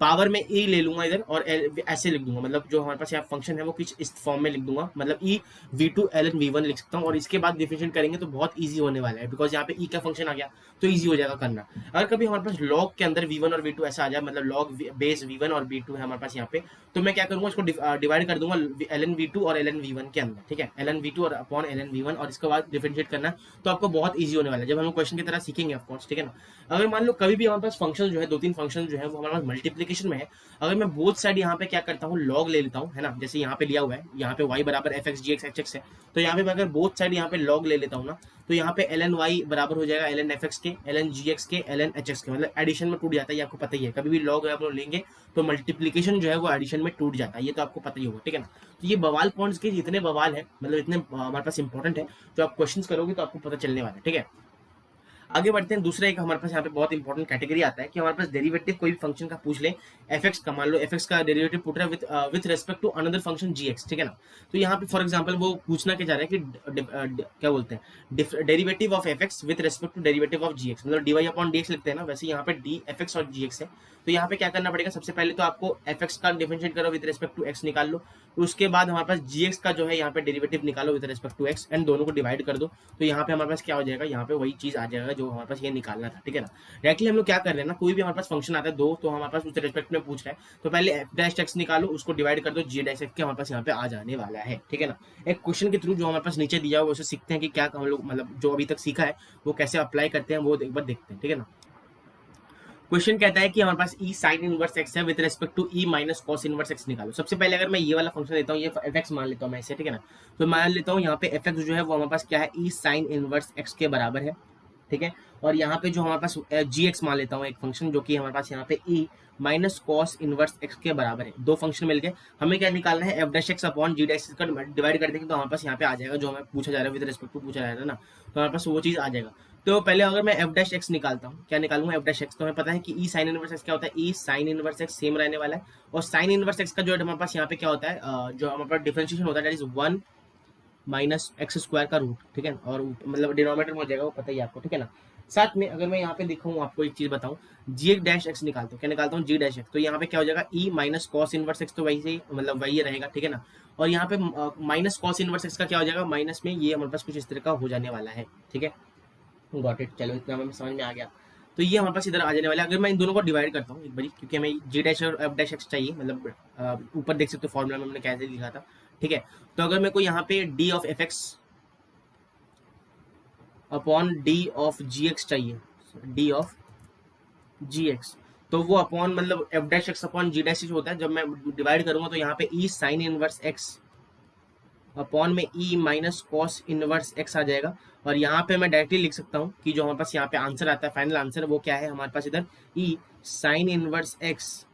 पावर में e ले लूंगा इधर और ऐसे लिख दूंगा, मतलब जो हमारे पास यहाँ फंक्शन है वो कुछ इस फॉर्म में लिख दूंगा, मतलब e v2 ln v1 लिख सकता हूँ, और इसके बाद डिफरेंशिएट करेंगे तो बहुत इजी होने वाला है, बिकॉज यहाँ पे e का फंक्शन आ गया तो इजी हो जाएगा करना। अगर कभी हमारे पास log के अंदर v1 और v2 ऐसा आ जाए, मतलब log बेस v1 और v2 है हमारे पास यहाँ पे, तो मैं क्या करूंगा, इसको डिवाइड कर दूंगा ln v2 और ln v1 के अंदर, ठीक है, ln v2 और अपॉन ln v1, और इसके बाद डिफरेंशिएट करना, तो आपको बहुत ईजी होने वाला है जब हम क्वेश्चन की तरह सीखेंगे ऑफकोर्स, ठीक है ना। अगर मान लो कभी भी हमारे पास फंक्शन जो है, 2-3 फंक्शन जो है वो हमारे पास मल्टीप्लीकेशन मल्टीप्लीकेशन में है, अगर मैं बोथ साइड यहाँ पे क्या करता हूँ लॉग ले लेता हूँ, है ना, जैसे यहाँ पे लिया हुआ है, यहाँ पे y बराबर एफ एक्स जी एक्स एच एक्स है, तो यहाँ पे मैं अगर बोथ साइड यहाँ पे लॉग ले लेता हूँ ना, तो यहाँ पे ln y बराबर हो जाएगा ln एफ एक्स के, ln जी एक्स के, ln एच एक्स के, मतलब एडिशन में टूट जाता है, ये आपको पता ही है, कभी भी लॉग आप लोग लेंगे तो मल्टीप्लीकेशन जो है वो एडिशन में टूट जाता है, ये तो आपको पता ही होगा, ठीक है ना। तो ये बवाल पॉइंट्स के जितने बवाल है, मतलब इतने हमारे पास इंपॉर्टेंट है, जो आप क्वेश्चन करोगे तो आपको पता चलने वाला है, ठीक है। आगे बढ़ते हैं, दूसरा एक हमारे पास यहाँ पे बहुत इंपॉर्टेंट कैटेगरी आता है कि हमारे पास डेरिवेटिव कोई भी फंक्शन का पूछ ले, एफ एक्स का, मान लो एफ एक्स का डेरिवेटिव पूछ रहा है with respect to another function g x, ठीक है ना। तो यहाँ पे फॉर एग्जाम्पल वो पूछना क्या जा रहा है कि क्या बोलते हैं, derivative of f x with respect to derivative of g x, मतलब d y upon d x लिखते हैं ना, वैसे यहाँ पे डी एफ एक्स और जी एक्स है। तो यहाँ पे क्या करना पड़ेगा, सबसे पहले तो आपको एफ एक्स का डिफरेंशिएट करो विद रेस्पेक्ट टू एक्स निकाल लो, तो उसके बाद हमारे पास जी एक्स का जो है यहाँ पे डेरिवेटिव निकालो with respect to x, and दोनों को डिवाइड कर दो, तो यहाँ पे हमारे पास क्या हो जाएगा, यहाँ पे वही चीज आ जाएगा जो हमारे पास ये निकालना था, ठीक है ना। डायरेक्टली हम लोग क्या कर रहे हैं ना, कोई भी हमारे पास फंक्शन आता है दो, तो हमारे पास उसके रेस्पेक्ट में पूछ रहा है, तो पहले एफ डैश एक्स निकालो, उसको डिवाइड कर दो जी डैश एक्स के, हमारे पास यहाँ पे आ जाने वाला है, ठीक है ना। एक क्वेश्चन के थ्रू जो हमारे पास नीचे दिया हुआ उसे सीखते हैं कि क्या हम लोग मतलब जो अभी तक सीखा है वो कैसे अप्लाई करते हैं, वो एक बार देखते हैं, ठीक है ना। क्वेश्चन कहता है कि हमारे पास ई साइन इनवर्स एक्स है with respect to e minus cos inverse x निकालो। सबसे पहले अगर मैं ये वाला फंक्शन लेता हूँ, ये एफ एक्स मान लेता हूँ मैं इसे, ठीक है ना। तो मान लेता हूँ यहाँ पे एफ एक्स जो है वो हमारे पास क्या है, ई साइन इनवर्स एक्स के बराबर है, ठीक है। और यहाँ पे जो हमारे पास जी एक्स मान लेता हूँ एक फंक्शन, जो कि हमारे पास यहाँ पे ई माइनस कॉस इनवर्स एक्स के बराबर है। दो फंक्शन मिल गए, हमें क्या निकालना है, F dash x upon g dash x का डिवाइड कर देंगे तो हमारे पास यहाँ पे आ जाएगा जो हमें पूछा जा रहा है, विद रेस्पेक्ट टू पूछा जा रहा है ना, तो हमारे पास वो चीज आ जाएगा। तो पहले अगर मैं एफ डैश एक्स निकालता हूँ, क्या निकालूंगा एफ डैश एक्स, तो हमें पता है कि ई साइन इनवर्स एक्स क्या होता है, ई साइन इनवर्स एक्स सेम रहने वाला है, और साइन इनवर्स एक्स का जो है हमारे पास यहाँ पे क्या होता है, जो हमारे पास डिफरेंशिएशन होता है that is 1 minus x square का रूट, ठीक है, और मतलब डिनोमिनेटर में हो जाएगा वो पता ही आपको, ठीक है ना। साथ में अगर मैं यहाँ पे दिखाऊँ आपको एक चीज बताऊँ, जी डैश एक्स निकालता हूँ, क्या निकालता हूँ जी डैश एक्स, तो यहाँ पे क्या हो जाएगा ई माइनस कॉस इनवर्स एक्स, तो वही से मतलब वही रहेगा, ठीक है ना। और यहाँ पे माइनस कॉस इनवर्स एक्स का क्या हो जाएगा, माइनस में ये हमारे पास कुछ इस तरह का हो जाने वाला है, ठीक है। गॉट इट, चलो इतना हमें समझ में आ गया। तो ये हमारे पास इधर आ जाने वाला है। अगर मैं इन दोनों को डिवाइड करता हूँ एक बारी, क्योंकि हमें जी डैश और एफ डैश एक्स चाहिए, मतलब ऊपर देख सकते हो फॉर्मूला में हमने कैसे लिखा था, ठीक है। तो अगर मेरे को यहाँ पे d of f x upon d of g x चाहिए, डी ऑफ जी एक्स, तो वो अपॉन मतलब f dash x upon g dash x होता है, जब मैं डिवाइड करूंगा तो यहाँ पे e sine inverse x upon में e minus cos inverse x आ जाएगा। और यहाँ पे मैं डायरेक्टली लिख सकता हूँ कि जो हमारे पास यहाँ पे आंसर आता है, फाइनल आंसर, वो क्या है हमारे पास इधर, e sine inverse x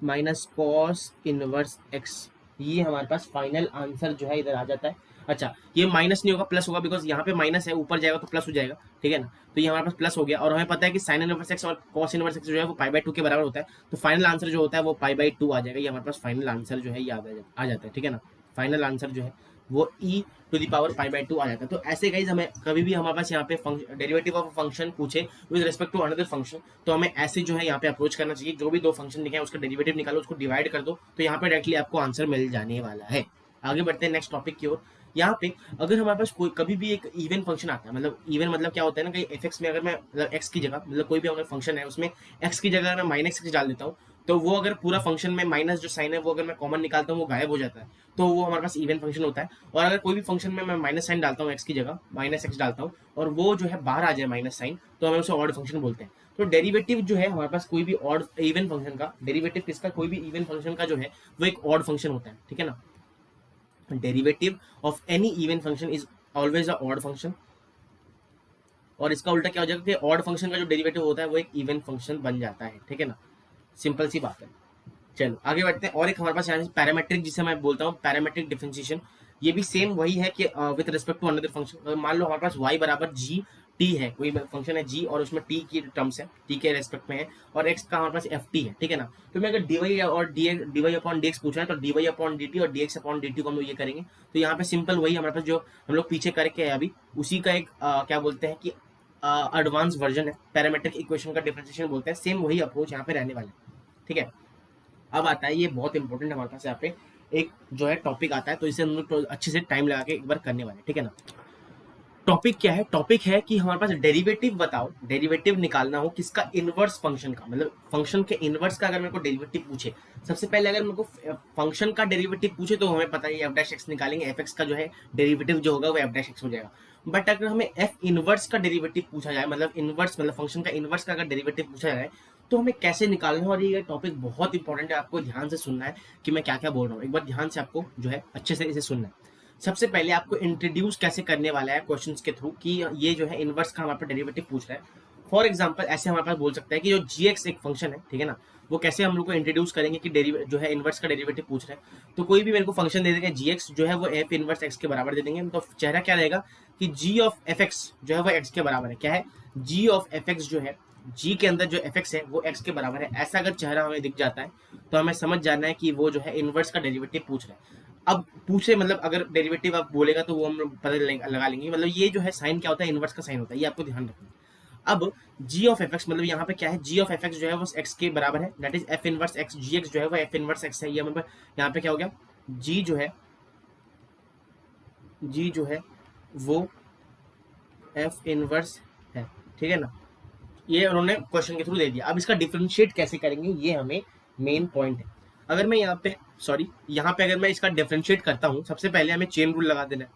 minus cos inverse x, ये हमारे पास फाइनल आंसर जो है इधर आ जाता है। अच्छा, ये माइनस नहीं होगा, प्लस होगा, बिकॉज यहाँ पे माइनस है, ऊपर जाएगा तो प्लस हो जाएगा, ठीक है ना। तो ये हमारे पास प्लस हो गया, और हमें पता है कि साइन इनवर्स एक्स और कॉस इनवर्स एक्स जो है वो पाई बाई 2 के बराबर होता है, तो फाइनल आंसर जो होता है वो पाई बाई 2 आ जाएगा। ये हमारे पास फाइनल आंसर जो है ये आ जाता है, ठीक है ना। फाइनल आंसर जो है वो e to the power pi by 2 आ जाता है। तो ऐसे गाइज हमें कभी भी हमारे पास यहाँ पे डेरिवेटिव ऑफ फंक्शन पूछे with respect to another function, तो हमें ऐसे जो है यहाँ पे अप्रोच करना चाहिए, जो भी दो फंक्शन दिखे हैं उसका डेरिवेटिव निकालो, उसको डिवाइड कर दो, तो यहाँ पे डायरेक्टली आपको आंसर मिल जाने वाला है। आगे बढ़ते हैं नेक्स्ट टॉपिक की ओर। यहाँ पे अगर हमारे पास कोई कभी भी एक इवन फंक्शन आता है, मतलब इवन मतलब क्या होता है ना, कि एफ एक्स में अगर मैं मतलब एक्स की जगह, मतलब कोई भी अगर फंक्शन है उसमें एक्स की जगह अगर मैं माइनस एक्स डाल देता हूँ, तो वो अगर पूरा फंक्शन में माइनस जो साइन है वो अगर मैं कॉमन निकालता हूँ वो गायब हो जाता है, तो वो हमारे पास इवन फंक्शन होता है। और अगर कोई भी फंक्शन में मैं माइनस साइन डालता हूँ एक्स की जगह, माइनस एक्स डालता हूँ और वो जो है बाहर आ जाए माइनस साइन, तो हमें उसे ऑड फंक्शन बोलते हैं। तो डेरिवेटिव जो है हमारे पास कोई भी ऑड इवन फंक्शन का डेरिवेटिव, किसका, कोई भी इवन फंक्शन का जो है वो एक ऑड फंक्शन होता है, ठीक है ना। Derivative of any even function is always a odd function, और इसका उल्टा क्या हो जाएगा कि ऑड फंक्शन का जो डेरिवेटिव होता है वो एक इवन फंक्शन बन जाता है, ठीक है ना। सिंपल सी बात है। चलो आगे बढ़ते हैं। और एक हमारे पास यहाँ पैरामेट्रिक, जिसे मैं बोलता हूँ पैरामेट्रिक डिफरेंशिएशन, ये भी सेम वही है कि with respect to another function. मान लो हमारे पास y बराबर जी टी है, कोई फंक्शन है g और उसमें t की टर्म्स है, t के रेस्पेक्ट में है, और x का हमारे पास ft है, ठीक है ना। तो मैं अगर dy और dy अपॉन dx पूछ रहा है, तो dy अपॉन dt और dx अपॉन dt को हम लोग ये करेंगे। तो यहाँ पे सिंपल वही हमारे पास जो हम लोग पीछे करके है अभी, उसी का एक क्या बोलते हैं कि एडवांस वर्जन है, पैरामेट्रिक इक्वेशन का डिफरेंशिएशन बोलते हैं। सेम वही अप्रोच यहाँ पे रहने वाला है, ठीक है। अब आता है, ये बहुत इंपॉर्टेंट है हमारे पास यहाँ पे एक जो है टॉपिक आता है, तो इसे हम लोग अच्छे से टाइम लगा के एक बार करने वाले, ठीक है ना। टॉपिक क्या है, टॉपिक है कि हमारे पास डेरिवेटिव बताओ, डेरिवेटिव निकालना हो किसका, इनवर्स फंक्शन का, मतलब फंक्शन के इनवर्स का अगर मेरे को डेरिवेटिव पूछे। सबसे पहले अगर मेरे को फंक्शन का डेरिवेटिव पूछे तो हमें पता है एफ डैश एक्स निकालेंगे, एफ एक्स का जो है डेरिवेटिव जो होगा वो एफ डैश एक्स हो जाएगा। बट अगर हमें एफ इनवर्स का डेरिवेटिव पूछा जाए, मतलब इनवर्स मतलब फंक्शन का इनवर्स का अगर डेरिवेटिव पूछा जाए, तो हमें कैसे निकालना है, और ये टॉपिक बहुत इंपॉर्टेंट है, आपको ध्यान से सुनना है कि मैं क्या क्या बोल रहा हूँ। एक बार ध्यान से आपको जो है अच्छे से इसे सुनना है। सबसे पहले आपको इंट्रोड्यूस कैसे करने वाला है क्वेश्चंस के थ्रू कि ये जो है इनवर्स का हमारे पास डेरिवेटिव पूछ रहा है। फॉर एग्जाम्पल ऐसे हमारे पास बोल सकता है कि जो gx एक फंक्शन है, ठीक है ना, वो कैसे हम लोग को इंट्रोड्यूस करेंगे कि जो है इनवर्स का डेरिवेटिव पूछ रहा है। तो कोई भी मेरे को फंक्शन दे देगा gx जो है वो f इनवर्स x के बराबर दे देंगे, तो चेहरा क्या रहेगा कि g ऑफ fx जो है वो x के बराबर है। क्या है? g ऑफ fx जो है, g के अंदर जो fx है वो x के बराबर है। ऐसा अगर चेहरा हमें दिख जाता है तो हमें समझ जाना है कि वो जो है इनवर्स का डेरिवेटिव पूछ रहा है। अब पूछे मतलब अगर डेरिवेटिव आप बोलेगा तो वो हम लोग पता लगा लेंगे। मतलब ये जो है साइन क्या होता है, इनवर्स का साइन होता है, ये आपको ध्यान रखना है। अब g ऑफ एफ एक्स मतलब यहाँ पे क्या है, g ऑफ एफ एक्स जो है वो x के बराबर है, that is f inverse x, gx जो है वो f इनवर्स x है। ये मतलब यहाँ पे क्या हो गया, g जो है वो f इनवर्स है, ठीक है ना। ये उन्होंने क्वेश्चन के थ्रू दे दिया। अब इसका डिफरेंशिएट कैसे करेंगे, ये हमें मेन पॉइंट है। अगर मैं यहाँ पे अगर मैं इसका डिफरेंशिएट करता हूँ, सबसे पहले हमें चेन रूल लगा देना है।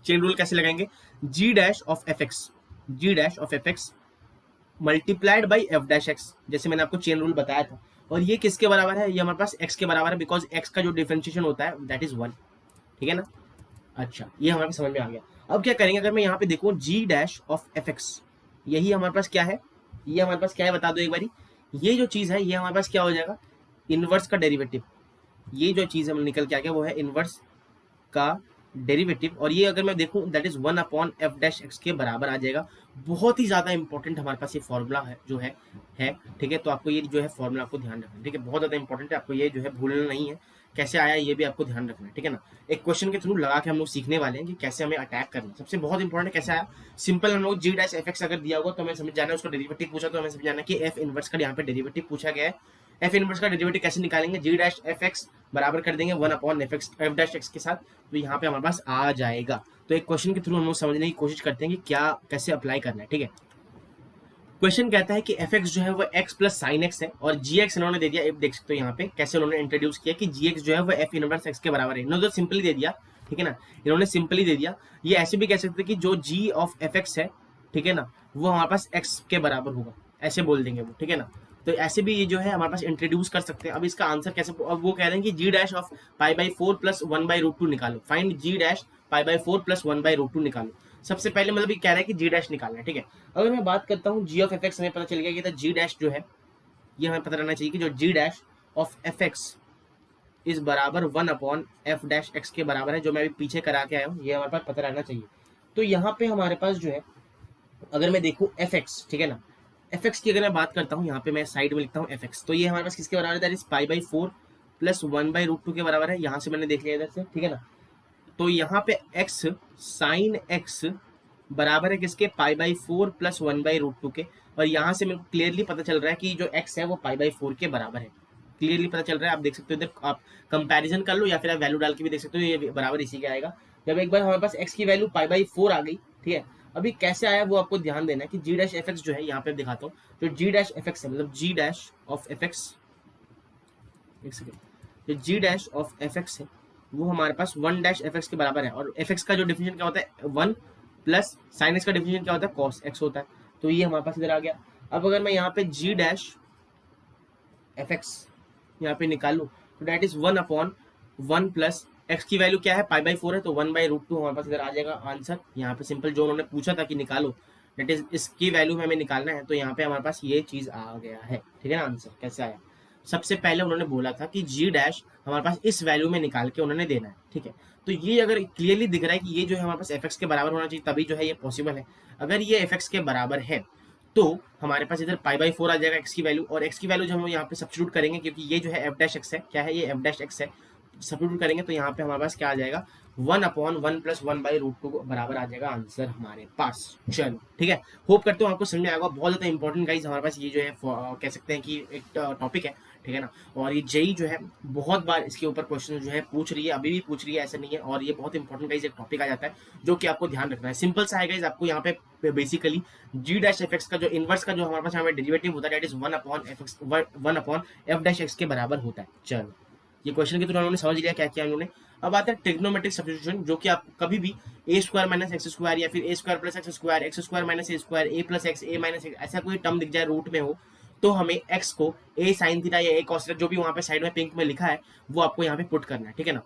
चेन रूल कैसे लगाएंगे, g dash of f x multiplied by F dash x, जैसे मैंने आपको चेन रूल बताया था। और ये किसके बराबर है, ये हमारे पास x के बराबर है, बिकॉज x का जो डिफरेंशिएशन होता है दैट इज 1, ठीक है ना। अच्छा, ये हमारे पास समझ में आ गया। अब क्या करेंगे, अगर मैं यहाँ पे देखूँ g dash of f x, यही हमारे पास क्या है, ये हमारे पास क्या है बता दो एक बारी। ये जो चीज है ये हमारे पास क्या हो जाएगा, इनवर्स का डेरिवेटिव। ये जो चीज है निकल के आ गया वो है इनवर्स का डेरिवेटिव। और ये अगर मैं देखूं that is 1 upon F dash x के बराबर आ जाएगा। बहुत ही ज्यादा इंपॉर्टेंट हमारे पास ये फॉर्मूला है जो है ठीक है। तो आपको ये जो है फॉर्मूला आपको ध्यान रखना है, ठीक है, बहुत ज्यादा इंपॉर्टेंट है, आपको ये जो है भूलना नहीं है। कैसे आया ये भी आपको ध्यान रखना है, ठीक है ना। एक क्वेश्चन के थ्रू लगा के हम लोग सीखने वाले हैं कि कैसे हमें अटैक करना है। सबसे बहुत इंपॉर्टेंट है कैसे आया, सिंपल हम लोग g डैश एफ एक्स अगर दिया होगा तो हमें समझ जाना है, उसका डेरिवेटिव पूछा तो हमें समझ जाना है कि एफ इनवर्स का यहाँ पे डेरिवेटिव पूछा गया है। एफ इनवर्स का डेरिवेटिव कैसे निकालेंगे, g डैश एफ एक्स बराबर कर देंगे 1 अपॉन एफ डैश एक्स के साथ, तो यहाँ पे हमारे पास आ जाएगा। तो एक क्वेश्चन के थ्रू हम लोग समझने की कोशिश करते हैं कि क्या कैसे अप्लाई करना है, ठीक है। क्वेश्चन कहता है कि एफ एक्स जो है वो x प्लस साइन एक्स है, और जी एक्स इन्होंने दे दिया। अब देख सकते हो यहाँ पे कैसे उन्होंने इंट्रोड्यूस किया कि जी एक्स जो है वो एफ इनवर्स एक्स के बराबर है। इन्होंने तो सिंपली दे दिया, ठीक है ना, इन्होंने सिंपली दे दिया। ये ऐसे भी कह सकते हैं कि जो g ऑफ एफ एक्स है, ठीक है ना, वो हमारे पास x के बराबर होगा, ऐसे बोल देंगे वो, ठीक है ना। तो ऐसे भी ये जो है हमारे पास इंट्रोड्यूस कर सकते हैं। अब इसका आंसर कैसे, अब वो कह रहे हैं कि g dash of pi by 4 plus 1 by root 2 निकालो, find g dash pi by 4 plus 1 by root 2 निकालो। सबसे पहले मतलब ये कह रहा है कि g डैश निकालना है, ठीक है। अगर मैं बात करता हूँ g ऑफ एफ एक्स, हमें पता चल गया कि g डैश जो है ये हमें पता रहना चाहिए कि जो g dash of f x इस बराबर 1 अपॉन एफ डैश एक्स के बराबर है, जो मैं अभी पीछे करा के आया हूँ, ये हमारे पास पता रहना चाहिए। तो यहाँ पे हमारे पास जो है अगर मैं देखूँ एफ एक्स, ठीक है ना, एफ एक्स की अगर मैं बात करता हूँ, यहाँ पे मैं साइड में लिखता हूँ एफ एक्स, तो ये हमारे पास किसके बराबर है, that is pi by 4 plus 1 by root 2 के बराबर है। यहाँ से मैंने देख लिया इधर से, ठीक है ना। तो यहाँ पे x साइन x बराबर है किसके, pi by 4 plus 1 by root 2 के। और यहाँ से मेरे को क्लियरली पता चल रहा है कि जो x है वो पाई बाई 4 के बराबर है, क्लियरली पता चल रहा है। आप देख सकते हो इधर, आप कंपैरिजन कर लो या फिर आप वैल्यू डाल के भी देख सकते हो, ये बराबर इसी के आएगा। जब एक बार हमारे पास x की वैल्यू पाई बाई 4 आ गई, ठीक है, अभी कैसे आया वो आपको ध्यान देना है कि g डैश एफ एक्स जो है, यहाँ पे दिखाता हूँ, जो g डैश एफ एक्स है, मतलब g dash of f x, एक सेकेंड, जो g dash of f x है वो हमारे पास 1 डैश एफ एक्स के बराबर है। और एफ एक्स का जो डिफिनेशन क्या होता है, 1 प्लस साइन एक्स का डिफिनेशन क्या होता है, कॉस एक्स होता है। तो ये हमारे पास इधर आ गया। अब अगर मैं यहाँ पे g डैश एफ एक्स यहाँ पे निकालूं तो that is 1 upon 1 plus x की वैल्यू क्या है, पाई बाई 4 है, तो 1 बाई रूट 2 हमारे पास इधर आ जाएगा आंसर। यहाँ पे सिंपल जो उन्होंने पूछा था कि निकालो, डेट इज इसकी वैल्यू में हमें निकालना है, तो यहाँ पे हमारे पास ये चीज आ गया है, ठीक है ना। आंसर कैसे आया, सबसे पहले उन्होंने बोला था कि g डैश हमारे पास इस वैल्यू में निकाल के उन्होंने देना है, ठीक है। तो ये अगर क्लियरली दिख रहा है कि ये जो है हमारे पास एफ एक्स के बराबर होना चाहिए, तभी जो है ये पॉसिबल है। अगर ये एफ एक्स के बराबर है तो हमारे पास इधर पाई बाई 4 आ जाएगा एक्स की वैल्यू, और एक्स की वैल्यू जो हम यहाँ पे सब्स्टिट्यूट करेंगे, क्योंकि ये जो है एफ डैश एक्स है, क्या है ये एफ डैश एक्स है, सब्स्टिट्यूट करेंगे तो यहाँ पे हमारे पास क्या आ जाएगा, 1 अपॉन 1 प्लस 1 बाई रूट 2 बराबर आ जाएगा आंसर हमारे पास। चलो ठीक है, होप करते हो आपको समझ में आएगा। बहुत ज्यादा इंपॉर्टेंट गाइस हमारे पास ये जो है कह सकते हैं कि एक टॉपिक है, ठीक है ना। और ये जेई जो है बहुत बार इसके ऊपर क्वेश्चन जो है पूछ रही है, अभी भी पूछ रही है, ऐसा नहीं है। और ये बहुत इंपॉर्टेंट गाइस एक टॉपिक आ जाता है जो कि आपको ध्यान रखना है। सिंपल सा है गाइस, आपको यहाँ पे basically g dash F x का जो इनवर्स का जो हमारे पास हमें डेरिवेटिव होता है, that is 1 upon F dash x के बराबर होता है। चलो ये क्वेश्चन के थ्रू उन्होंने समझ लिया क्या किया उन्होंने। अब आता है ट्रिग्नोमेट्रिक सब्स्टिट्यूशन, जो कि आप कभी भी a square minus x square या फिर a square plus x square minus a square, a plus x, a minus x, ऐसा कोई टर्म दिख जाए रूट में हो तो हमें x को a sin थीटा या a cos थीटा जो भी वहां पे साइड में पिंक में लिखा है वो आपको यहाँ पे पुट करना है, ठीक है ना,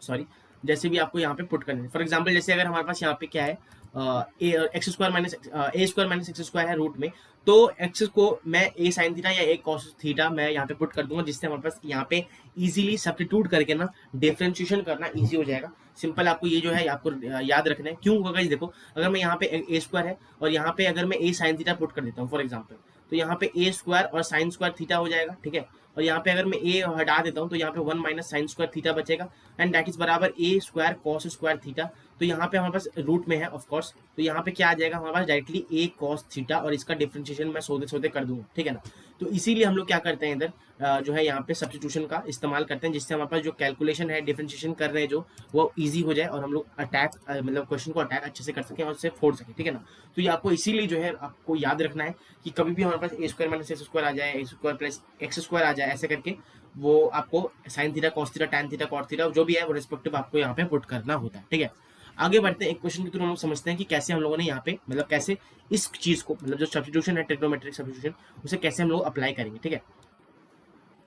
सॉरी, जैसे भी आपको यहाँ पे पुट करना है। फॉर एग्जाम्पल जैसे अगर हमारे पास यहाँ पे क्या है x square minus a square minus x square है रूट में, तो एक्स को मैं ए साइन थीटा या ए कॉस थीटा मैं यहाँ पे पुट कर दूंगा, जिससे हमारे पास यहाँ पे इजीली सब्स्टिट्यूट करके ना डिफरेंशिएशन करना इजी हो जाएगा। सिंपल आपको ये जो है आपको याद रखना है। क्यों होगा, देखो अगर मैं यहाँ पे ए स्क्वायर है और यहाँ पे अगर मैं ए साइन थीटा पुट कर देता हूँ फॉर एग्जाम्पल, तो यहाँ पे ए स्क्वायर और साइन स्क्वायर थीटा हो जाएगा, ठीक है। और यहाँ पे अगर मैं ए हटा देता हूँ तो यहाँ पे 1 माइनस साइन स्क्वायर थीटा बचेगा, एंड दैट इज बराबर ए स्क्वायर कॉस स्क्वायर थीटा। तो यहाँ पे हमारे पास रूट में है ऑफ कोर्स, तो यहाँ पे क्या आ जाएगा हमारे पास डायरेक्टली ए कॉस थीटा, और इसका डिफरेंशिएशन मैं सोते सोते कर दूंगा, ठीक है ना। तो इसीलिए हम लोग क्या करते हैं इधर जो है यहाँ पे सब्स्टिट्यूशन का इस्तेमाल करते हैं, जिससे हमारे पास जो कैलकुलेशन है डिफरेंशिएशन कर रहे हैं जो वो ईजी हो जाए और हम लोग अटैक मतलब क्वेश्चन को अटैक अच्छे से कर सकें और उससे फोड़ सकें, ठीक है ना। तो ये आपको इसीलिए जो है आपको याद रखना है कि कभी भी हमारे पास a square minus x square आ जाए, a square plus x square आ जाए, ऐसे करके वो आपको sine theta cos theta tan theta cot theta जो भी है वो रिस्पेक्टिव आपको यहाँ पे पुट करना होता है, ठीक है। आगे बढ़ते हैं, एक क्वेश्चन के थ्रू हम लोग समझते हैं कि कैसे हम लोगों ने यहाँ पे मतलब कैसे इस चीज को मतलब जो सब्स्टिट्यूशन है ट्रिग्नोमेट्रिक सब्स्टिट्यूशन उसे कैसे हम लोग अप्लाई करेंगे, ठीक है।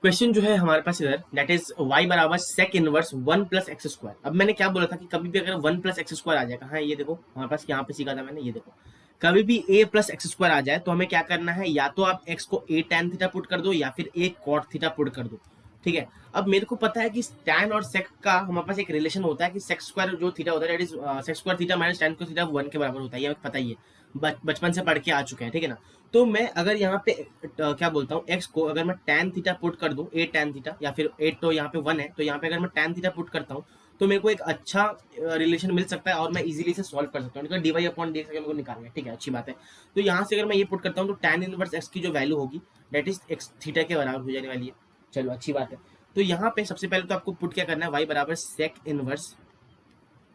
क्वेश्चन जो है हमारे पास इधर दैट इज y बराबर sec inverse 1 plus x square. अब मैंने क्या बोला था कि कभी भी अगर 1 प्लस एक्स स्क्वायर आ जाएगा, हाँ ये देखो हमारे पास यहाँ पे सीखा था मैंने, ये देखो कभी भी a प्लस एक्स स्क्वायर आ जाए तो हमें क्या करना है, या तो आप x को a tan थीटा पुट कर दो या फिर a cot थीटा पुट कर दो, ठीक है। अब मेरे को पता है कि tan और sec का हमारे पास एक रिलेशन होता है कि sec स्क्वायर जो थीटा होता है that is sec square theta minus tan square theta 1 के बराबर होता है, ये पता ही है, बचपन से पढ़ के आ चुके हैं, ठीक है ना। तो मैं अगर यहाँ पे क्या बोलता हूँ x को अगर मैं tan थीटा पुट कर दूं a tan थीटा या फिर 8 तो यहाँ पे 1 है, तो यहाँ पे अगर मैं tan थीटा पुट करता हूँ तो मेरे को एक अच्छा रिलेशन मिल सकता है और मैं इजीली से सॉल्व कर सकता हूँ। dy अपॉन dx मेरे को निकालना है, ठीक है, अच्छी बात है। तो यहाँ से अगर मैं ये पुट करता हूँ तो tan इनवर्स x की जो वैल्यू होगी दैट इज x थीटा के बराबर हो जाने वाली है, चलो अच्छी बात है। तो यहाँ पे सबसे पहले तो आपको पुट क्या करना है, y बराबर सेक इनवर्स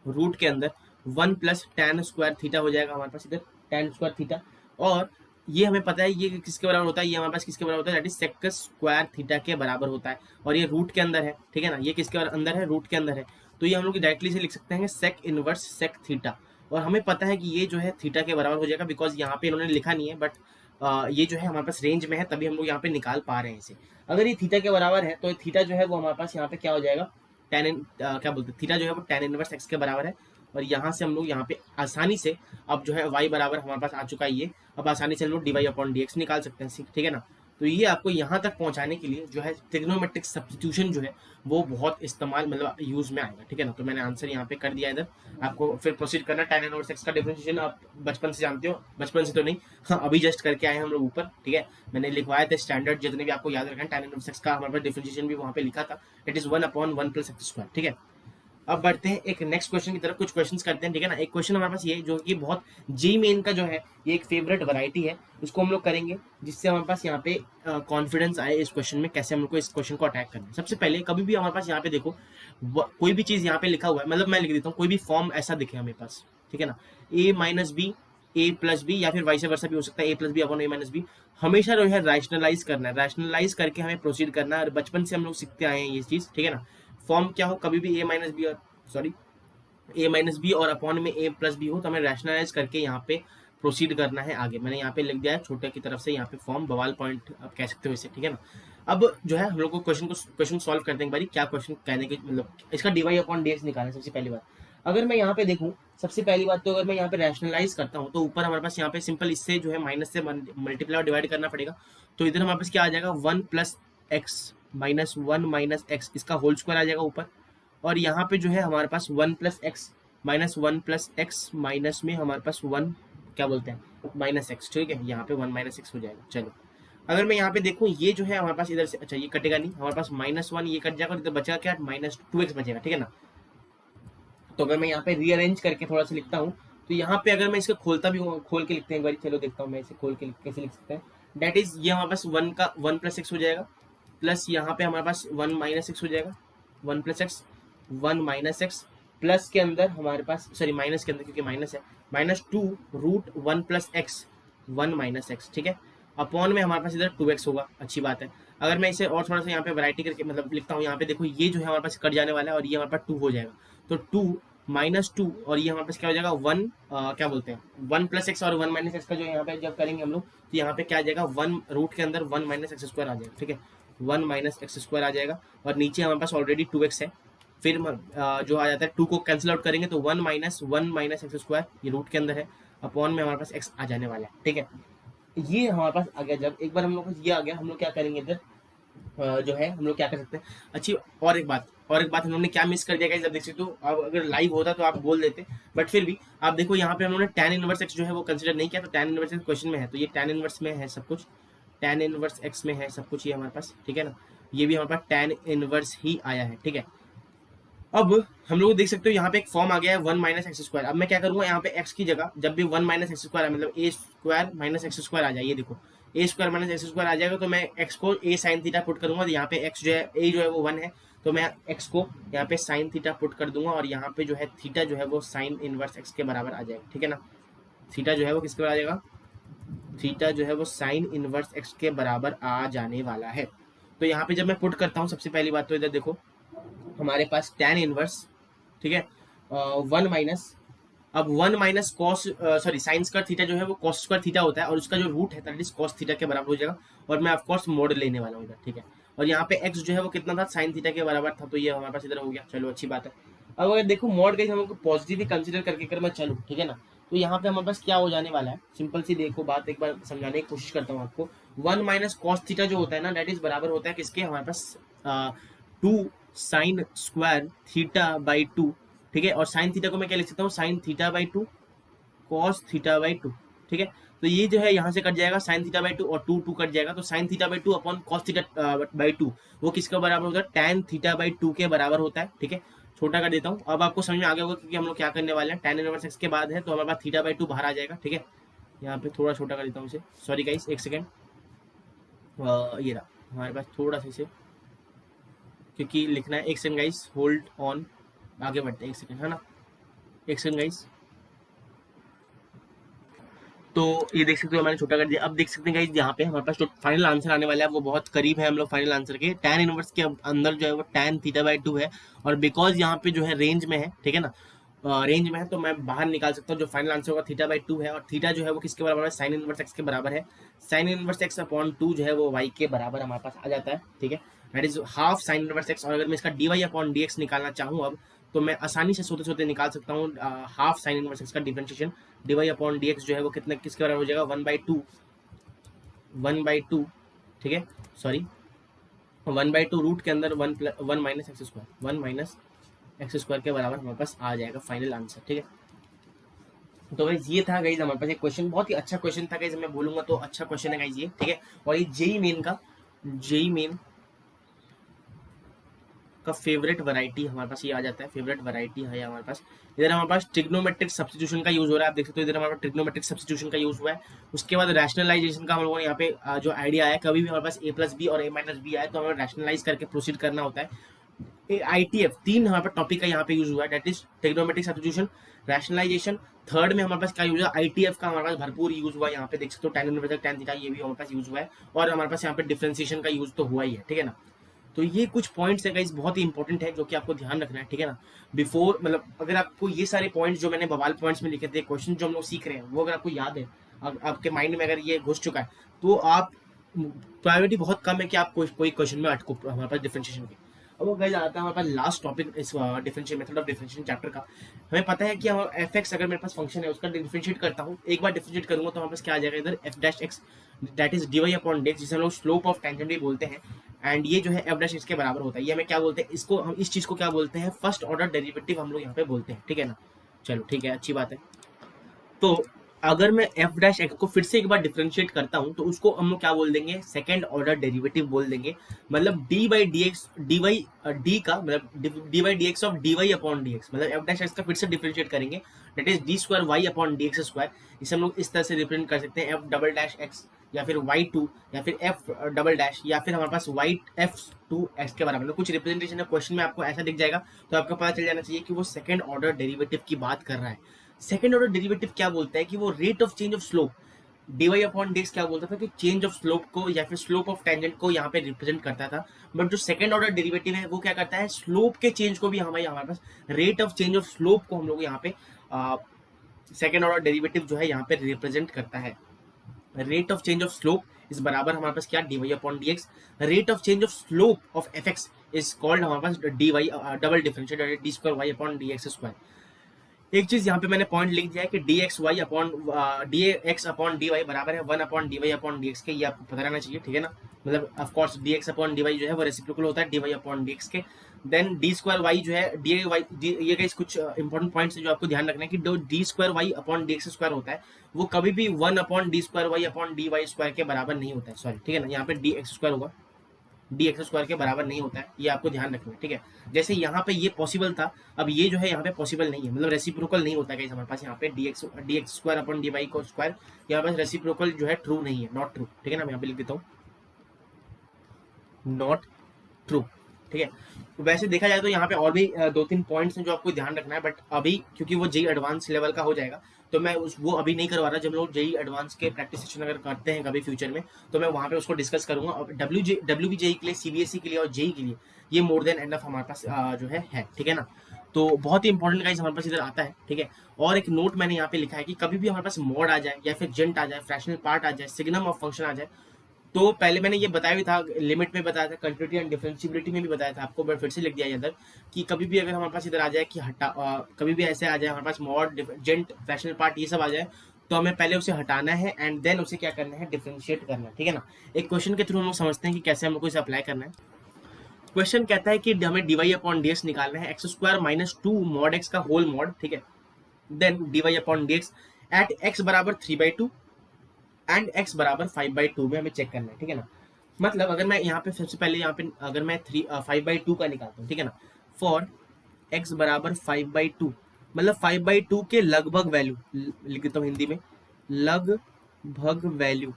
रूट के अंदर 1 प्लस टैन स्क्वायर थीटा हो जाएगा हमारे पास इधर टैन स्क्वायर थीटा, और ये हमें पता है ये किसके बराबर होता है, ये हमारे पास किसके बराबर होता है that is sec square theta के बराबर होता है, और ये रूट के अंदर है, ठीक है ना, ये किसके अंदर है, रूट के अंदर है। तो ये हम लोग डायरेक्टली से लिख सकते हैं सेक इनवर्स सेक थीटा, और हमें पता है कि ये जो है थीटा के बराबर हो जाएगा, बिकॉज यहाँ पे इन्होंने लिखा नहीं है बट ये जो है हमारे पास रेंज में है तभी हम लोग यहाँ पे निकाल पा रहे हैं इसे। अगर ये थीटा के बराबर है तो थीटा जो है वो हमारे पास यहाँ पे क्या हो जाएगा, क्या बोलते हैं थीटा जो है वो tan इनवर्स x के बराबर है, और यहाँ से हम लोग यहाँ पे आसानी से अब जो है y बराबर हमारे पास आ चुका है ये, अब आसानी से हम लोग dy अपॉन dx निकाल सकते हैं, ठीक है ना। तो ये आपको यहाँ तक पहुँचाने के लिए जो है ट्रिग्नोमेट्रिक सब्स्टिट्यूशन जो है वो बहुत इस्तेमाल मतलब यूज में आएगा, ठीक है ना। तो मैंने आंसर यहाँ पे कर दिया इधर, आपको फिर प्रोसीड करना tan इनवर्स x का डिफरेंशिएशन आप बचपन से जानते हो, बचपन से तो नहीं, हाँ अभी जस्ट करके आए हम लोग ऊपर, ठीक है। मैंने लिखवाया था स्टैंडर्ड जितने भी आपको याद रखना, tan इनवर्स x का हमारे पास डिफरेंशिएशन भी वहाँ पे लिखा था, it is 1 upon 1 plus x square, ठीक है। अब बढ़ते हैं एक नेक्स्ट क्वेश्चन की तरफ, कुछ क्वेश्चंस करते हैं, ठीक है ना। एक क्वेश्चन हमारे पास ये जो कि बहुत जी मेन का जो है ये एक फेवरेट वैरायटी है, इसको हम लोग करेंगे जिससे हमारे पास यहाँ पे कॉन्फिडेंस आए इस क्वेश्चन में, कैसे हम लोग को इस क्वेश्चन को अटैक करना है। सबसे पहले कभी भी हमारे पास यहाँ पे देखो कोई भी चीज यहाँ पे लिखा हुआ है, मतलब मैं लिख देता हूँ कोई भी फॉर्म ऐसा दिखे हमारे पास, ठीक है ना, a minus b a plus b या फिर वाइस वर्सा भी हो सकता है, a plus b upon a minus b, हमेशा जो है रैशनलाइज करना है, रैशनलाइज करके हमें प्रोसीड करना है, और बचपन से हम लोग सीखते आए हैं ये चीज, ठीक है ना। फॉर्म क्या हो, कभी भी ए माइनस बी और सॉरी ए माइनस बी और अपॉन में ए प्लस बी हो तो हमें रैशनलाइज करके यहाँ पे प्रोसीड करना है आगे। मैंने यहाँ पे लिख दिया है छोटे की तरफ से यहाँ पे फॉर्म बवाल पॉइंट आप कह सकते हो इसे, ठीक है ना। अब जो है हम लोग को क्वेश्चन सॉल्व करते हैं एक बारी, क्या क्वेश्चन कहने के मतलब इसका dy अपॉन dx निकालना है। सबसे पहली बात अगर मैं यहाँ पे देखूँ, सबसे पहली बात तो अगर मैं यहाँ पे रैशनलाइज करता हूँ तो ऊपर हमारे पास यहाँ पे सिंपल इससे जो है माइनस से मल्टीप्लाई और डिवाइड करना पड़ेगा, तो इधर हमारे पास क्या आ जाएगा 1 plus x minus 1 minus x, इसका होल स्क्वायर आ जाएगा ऊपर, और यहाँ पे जो है हमारे पास 1 plus x minus 1 plus x minus में हमारे पास 1 क्या बोलते हैं माइनस एक्स, ठीक है, यहाँ पे 1 माइनस एक्स हो जाएगा। चलो अगर मैं यहाँ पे देखूँ ये जो है हमारे पास इधर से, अच्छा ये कटेगा नहीं, हमारे पास -1 ये कट जाएगा और इधर बचेगा क्या -2x बचेगा, ठीक है ना। तो अगर मैं यहाँ पे रीअरेंज करके थोड़ा सा लिखता हूँ तो यहाँ पे अगर मैं इसको खोलता भी हूँ, खोल के लिखते हैं एक बार, चलो देखता हूँ मैं इसे खोल के कैसे लिख सकते हैं। दैट इज ये हमारे पास 1 का 1 प्लस एक्स हो जाएगा, प्लस यहाँ पे हमारे पास 1 माइनस एक्स हो जाएगा, 1 plus x 1 minus x, plus के अंदर हमारे पास सॉरी माइनस के अंदर क्योंकि माइनस है -2 root 1 plus x 1 minus x, ठीक है, अपॉन में हमारे पास इधर 2x होगा, अच्छी बात है। अगर मैं इसे और थोड़ा सा यहाँ पे वैरायटी करके मतलब लिखता हूँ, यहाँ पे देखो ये जो है हमारे पास कट जाने वाला है और ये हमारे पास 2 हो जाएगा, तो 2 -2 और ये हमारे पास क्या हो जाएगा 1 क्या बोलते हैं 1 प्लस एक्स और 1 माइनस एक्स का जो यहाँ पे जब करेंगे हम लोग तो यहाँ पे क्या आ जाएगा 1 रूट के अंदर 1 माइनस एक्स स्क्वायर आ जाएगा, ठीक है 1 माइनस एक्स स्क्वायर आ जाएगा और नीचे हमारे पास ऑलरेडी 2x है। फिर जो आ जाता है 2 को कैंसिल आउट करेंगे तो 1 माइनस एक्स स्क्वायर ये रूट के अंदर है अपॉन में हमारे पास x आ जाने वाला है, ठीक है। ये हमारे पास आ गया। जब एक बार हम लोग को ये आ गया हम लोग क्या करेंगे इधर जो है हम लोग क्या कर सकते हैं। अच्छी और एक बात हम लोगों ने क्या मिस कर दिया गाइस, जब देख सकते हो अब अगर लाइव होता तो आप बोल देते, बट फिर भी आप देखो यहाँ पे हम लोगों ने tan इनवर्स x जो है वो कंसीडर नहीं किया, तो tan इनवर्स x क्वेश्चन में है तो ये tan इनवर्स में है सब कुछ, tan इनवर्स x में है सब कुछ ये हमारे पास, ठीक है ना। ये भी हमारे पास tan इनवर्स ही आया है, ठीक है। अब हम लोग देख सकते हो यहाँ पे एक फॉर्म आ गया है 1 माइनस एक्स स्क्वायर। अब मैं क्या करूंगा यहाँ पे x की जगह जब भी 1 माइनस एक्स स्क्वायर है मतलब a square minus x square आ जाए, ये देखो a square minus x square आ जाएगा तो मैं x को a साइन थीटा पुट करूंगा, तो यहाँ पे x जो है a जो है वो 1 है तो मैं x को यहाँ पे साइन थीटा पुट कर दूंगा और यहाँ पे जो है थीटा जो है वो साइन इनवर्स x के बराबर आ जाएगा, ठीक है ना। थीटा जो है वो किसके बराबर आ जाएगा, थीटा जो है वो साइन इनवर्स x के बराबर आ जाने वाला है। तो यहाँ पे जब मैं पुट करता हूँ सबसे पहली बात तो इधर देखो हमारे पास tan इनवर्स, ठीक है 1 माइनस अब 1 minus cos sorry sine square theta जो है वो कॉस स्क्वायर थीटा होता है और उसका जो रूट है दैट इज कॉस थीटा के बराबर हो जाएगा और मैं ऑफ कोर्स मोड लेने वाला हूँ इधर, ठीक है। और यहाँ पे x जो है वो कितना था साइन थीटा के बराबर था तो ये हमारे पास इधर हो गया, चलो अच्छी बात है। अब अगर देखो मॉड गाइस हम लोग को पॉजिटिव ही कंसीडर करके कर मैं चलूँ, ठीक है ना, तो यहाँ पे हमारे पास क्या हो जाने वाला है सिंपल सी देखो बात एक बार समझाने की कोशिश करता हूँ आपको। 1 माइनस कॉस थीटा जो होता है ना दैट इज बराबर होता है किसके, हमारे पास 2 साइन स्क्वायर थीटा बाई 2, ठीक है। और साइन थीटा को मैं क्या लिख सकता हूँ sine theta by 2 cos theta by 2, ठीक है। तो ये जो है यहाँ से कट जाएगा साइन थीटा बाई 2 और 2 कट जाएगा तो sine theta by 2 upon cos theta by 2 वो किसका बराबर होता है टैन थीटा बाई 2 के बराबर होता है, ठीक है। छोटा कर देता हूँ अब आपको समझ में आ गया होगा क्योंकि हम लोग क्या करने वाले हैं टैन इनवर्स एक्स के बाद है तो हमारे पास थीटा बाई 2 बाहर आ जाएगा, ठीक है। यहाँ पे थोड़ा छोटा कर देता हूँ इसे, सॉरी गाइस एक सेकेंड, ये रहा हमारे पास थोड़ा सा इसे क्योंकि लिखना है। एक सेकंड गाइस होल्ड ऑन, आगे बढ़ते हैं एक सेकंड है ना, एक सेकंड गाइस। तो ये देख सकते हो मैंने छोटा कर दिया। अब देख सकते हैं गाइस यहाँ पे हमारे पास जो फाइनल आंसर आने वाला है वो बहुत करीब है हम लोग फाइनल आंसर के। tan इनवर्स के अंदर जो है वो tan थीटा बाई 2 है और बिकॉज यहाँ पे जो है रेंज में है, ठीक है ना, रेंज में है तो मैं बाहर निकाल सकता हूँ जो फाइनल आंसर होगा थीटा बाई 2 है और थीटा जो है वो किसके बराबर है साइन इनवर्स एक्स के बराबर है। साइन इनवर्स एक्स अपॉन 2 जो है वो y के बराबर हमारे पास आ जाता है, ठीक है, that is half sine inverse x. और अगर मैं इसका d y upon d x निकालना चाहूँ अब तो मैं आसानी से सोते सोते निकाल सकता हूँ हाफ साइन इनवर्स एक्स का differentiation d y upon d x जो है वो कितना किसके बराबर हो जाएगा 1/2, ठीक है, सॉरी 1/2 रूट के अंदर 1 minus x square 1 minus x square के बराबर हमारे पास आ जाएगा फाइनल आंसर, ठीक है। तो गाइस ये था गाइस हमारे पास एक क्वेश्चन, बहुत ही अच्छा क्वेश्चन था गाइस, मैं बोलूंगा तो अच्छा क्वेश्चन है गाइस ये, ठीक है। और ये जेई मेन का फेवरेट वैरायटी हमारे पास ये आ जाता है, फेवरेट वैरायटी है हमारे पास। इधर हमारे पास ट्रिग्नोमेट्रिक सब्स्टिट्यूशन का यूज हो रहा है, आप देख सकते हो इधर हमारे पास ट्रिग्नोमेट्रिक सब्स्टिट्यूशन का यूज हुआ है। उसके बाद रैशनलाइजेशन का हम लोगों ने यहाँ पे जो आइडिया आया कभी भी हमारे पास a प्लस बी और a माइनस बी आए तो हमें रैशनलाइज करके प्रोसीड करना होता है। ITF 3 हमारे पास टॉपिक का यहाँ पे यूज हुआ है that is trigonometric substitution, rationalization. Third में हमारे पास क्या यूज है ITF का हमारे पास भरपूर यूज हुआ है, यहाँ पे देख सकते हो tan इनवर्स tan थीटा ये भी हमारे पास यूज हुआ है और हमारे पास यहाँ पे डिफरेंशिएशन का यूज तो हुआ ही है, ठीक है ना। तो ये कुछ पॉइंट्स है गाइस बहुत ही इंपॉर्टेंट है जो कि आपको ध्यान रखना है, ठीक है ना। बिफोर मतलब अगर आपको ये सारे पॉइंट्स जो मैंने बवाल पॉइंट्स में लिखे थे क्वेश्चन जो हम लोग सीख रहे हैं वो अगर आपको याद है आपके माइंड में अगर ये घुस चुका है तो आप प्रायोरिटी बहुत कम है कि आप कोई क्वेश्चन में अटको हमारे पास डिफरेंशिएशन की। अब वो गाइस आता है हमारे पास लास्ट टॉपिक इस differentiation method of differentiation chapter का। हमें पता है कि एफ एक्स अगर मेरे पास फंक्शन है उसका डिफरेंशिएट करता हूँ, एक बार डिफरेंशिएट करूंगा तो हमारे पास क्या आ जाएगा इधर f dash x that is d y upon d x जिसे हम लोग स्लोप ऑफ टेंजेंट भी बोलते हैं एंड ये जो है एफ डैश इसके बराबर होता है। ये हमें क्या बोलते हैं इसको, हम इस चीज को क्या बोलते हैं फर्स्ट ऑर्डर डेरिवेटिव हम लोग यहाँ पे बोलते हैं, ठीक है ना। चलो ठीक है अच्छी बात है। तो अगर मैं एफ डैश एक्स को फिर से एक बार डिफरेंशिएट करता हूं तो उसको हम लोग क्या बोल देंगे सेकंड ऑर्डर डेरिवेटिव बोल देंगे। मतलब d by d x d y d का मतलब d by d x of d y upon d x मतलब एफ डैश एक्स का फिर से डिफरेंशिएट करेंगे that is d square y upon d x square. इसे हम लोग इस तरह से रिप्रेजेंट कर सकते हैं एफ डबल डैश एक्स या फिर y2 या फिर f डबल डैश या फिर हमारे पास y f2x के बराबर कुछ रिप्रेजेंटेशन है क्वेश्चन में आपको ऐसा दिख जाएगा तो आपको पता चल जाना चाहिए कि वो सेकंड ऑर्डर डेरिवेटिव की बात कर रहा है। सेकंड ऑर्डर डेरिवेटिव क्या बोलता है कि वो rate of change of slope dy upon dx क्या बोलता था कि चेंज ऑफ स्लोप को या फिर स्लोप ऑफ टेंजेंट को यहाँ पे रिप्रेजेंट करता था, बट जो सेकंड ऑर्डर डेरिवेटिव है वो क्या करता है, स्लोप के चेंज को भी हमारे पास rate of change of slope को हम लोग यहाँ पे सेकंड ऑर्डर डेरिवेटिव जो है यहाँ पे रिप्रेजेंट करता है। Rate of change of slope इस बराबर हमारे पास क्या, dy upon dx। Rate of change of slope of fx is called हमारे पास dy double differentiate D square y upon dx square. एक चीज यहाँ पे मैंने पॉइंट लिख दिया है कि dx अपॉन dy बराबर है 1 अपॉन dy अपॉन dx के, ये आपको पता रहना चाहिए, ठीक है ना। मतलब of course dx upon dy जो है वो रेसिप्रोकल होता है dy अपॉन dx के। देन डी स्क्वायर वाई जो है ये गाइस कुछ इंपॉर्टेंट पॉइंट्स है जो आपको ध्यान रखना है कि जो d square y upon d x square होता है वो कभी भी 1 upon d square y upon d y square के बराबर नहीं होता है, सॉरी, ठीक है ना। यहाँ पे डी एक्स स्क्वायर होगा, डी एक्स स्क्वायर के बराबर नहीं होता है, ये आपको ध्यान रखना है, ठीक है। जैसे यहाँ पे ये पॉसिबल था, अब ये जो है यहाँ पे पॉसिबल नहीं है, मतलब रेसिप्रोकल नहीं होता है हमारे पास यहाँ पे d x square upon d y को स्क्वायर, यहाँ पास रेसिप्रोकल जो है ट्रू नहीं है, नॉट ट्रू, ठीक है ना। मैं यहाँ पे लिख देता हूँ नॉट ट्रू, ठीक है। वैसे देखा जाए तो यहाँ पे और भी 2-3 पॉइंट्स हैं जो आपको ध्यान रखना है, बट अभी क्योंकि वो जेई एडवांस लेवल का हो जाएगा तो मैं वो अभी नहीं करवा रहा। जब लोग जेई एडवांस के प्रैक्टिस सेशन अगर करते हैं कभी फ्यूचर में तो मैं वहाँ पे उसको डिस्कस करूंगा। और डब्ल्यू जेई के लिए, सीबीएसई के लिए और जेई के लिए ये मोर देन एनफ हमारे पास जो है, ठीक है ना। तो बहुत ही इंपॉर्टेंट गाइस हमारे पास इधर आता है, ठीक है। और एक नोट मैंने यहाँ पे लिखा है कि कभी भी हमारे पास मॉड आ जाए या फिर जेंट आ जाए, फ्रैक्शनल पार्ट आ जाए, सिग्नम ऑफ फंक्शन आ जाए, तो पहले मैंने ये बताया भी था, लिमिट में बताया था, कंटिन्यूटी एंड डिफरेंशिएबिलिटी में भी बताया था आपको, बट फिर से लिख दिया इधर कि कभी भी अगर हमारे पास इधर आ जाए कि कभी भी ऐसे आ जाए हमारे पास मॉड, जेंट, फ्रैक्शनल पार्ट ये सब आ जाए तो हमें पहले उसे हटाना है एंड देन उसे क्या करना है, डिफरेंशिएट करना है, ठीक है ना। एक क्वेश्चन के थ्रू हम लोग समझते हैं कि कैसे हम लोग को इसे अप्लाई करना है। क्वेश्चन कहता है कि हमें dy अपॉन ds निकालना है, x square minus 2 mod x का होल मॉड, ठीक है। Then dy upon dx at x बराबर 3/2 एंड x बराबर 5/2 में हमें चेक करना है, ठीक है ना। मतलब अगर मैं यहाँ पे सबसे पहले यहाँ पे अगर मैं 5/2 का निकालता हूँ, ठीक है ना, फॉर x बराबर 5/2 मतलब 5/2 के लगभग वैल्यू लिख देता हूँ हिंदी में, लगभग वैल्यू,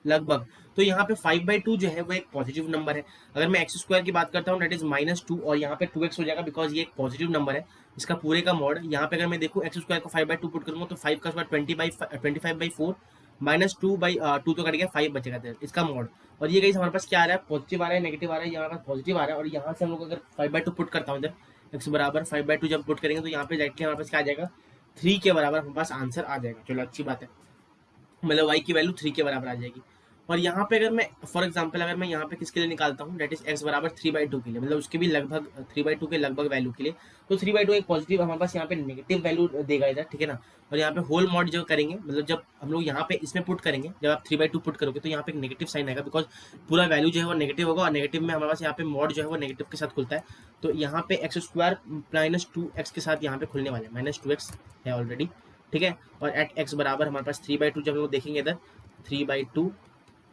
लगभग। तो यहाँ पे 5/2 जो है वो एक पॉजिटिव नंबर है। अगर मैं एक्स स्क्वायर की बात करता हूँ दैट इज -2 और यहाँ पे 2x हो जाएगा बिकॉज ये एक पॉजिटिव नंबर है, इसका पूरे का मॉड। यहाँ पे अगर मैं देखूँ एक्स स्क्वायर को 5/2 पुट करूंगा तो 5 का स्क्वायर 25/4 -2/2 तो कट गया, 5 बचेगा इसका मॉड। और ये गाइस हमारे पास क्या आ रहा है, पॉजिटिव आ रहा है, नेगेटिव आ रहा है, यहाँ पास पॉजिटिव आ रहा है। और यहाँ से हम लोग अगर 5/2 पुट करता हूँ इधर एक्स बराबर 5/2 जब पुट करेंगे तो यहाँ पे डायरेक्टली हमारे पास क्या आ जाएगा, 3 के बराबर हमारे पास आंसर आ जाएगा। चलो अच्छी बात है, मतलब y की वैल्यू 3 के बराबर आ जाएगी। और यहाँ पे अगर मैं फॉर एग्जांपल अगर मैं यहाँ पे किसके लिए निकालता हूँ दैट इज x बराबर 3/2 के लिए, मतलब उसके भी लगभग 3/2 के लगभग वैल्यू के लिए, तो 3/2 एक पॉजिटिव हमारे पास यहाँ पे नेगेटिव वैल्यू देगा इधर, ठीक है ना। और यहाँ पे होल मॉड जो करेंगे, मतलब जब हम लोग यहाँ पे इसमें पुट करेंगे, जब आप 3/2 पुट करोगे तो यहाँ पे एक नेगेटिव साइन आएगा बिकॉज पूरा वैल्यू जो है वो नेगेटिव होगा और नेगेटिव में हमारे पास यहाँ पे मॉड जो है वो नेगेटिव के साथ खुलता है। तो यहाँ पे एक्स स्क्वायर -2x के साथ यहाँ पे खुलने वाले हैं, -2x है ऑलरेडी, ठीक है। और एट x बराबर हमारे पास 3/2 जब हम लोग देखेंगे इधर 3/2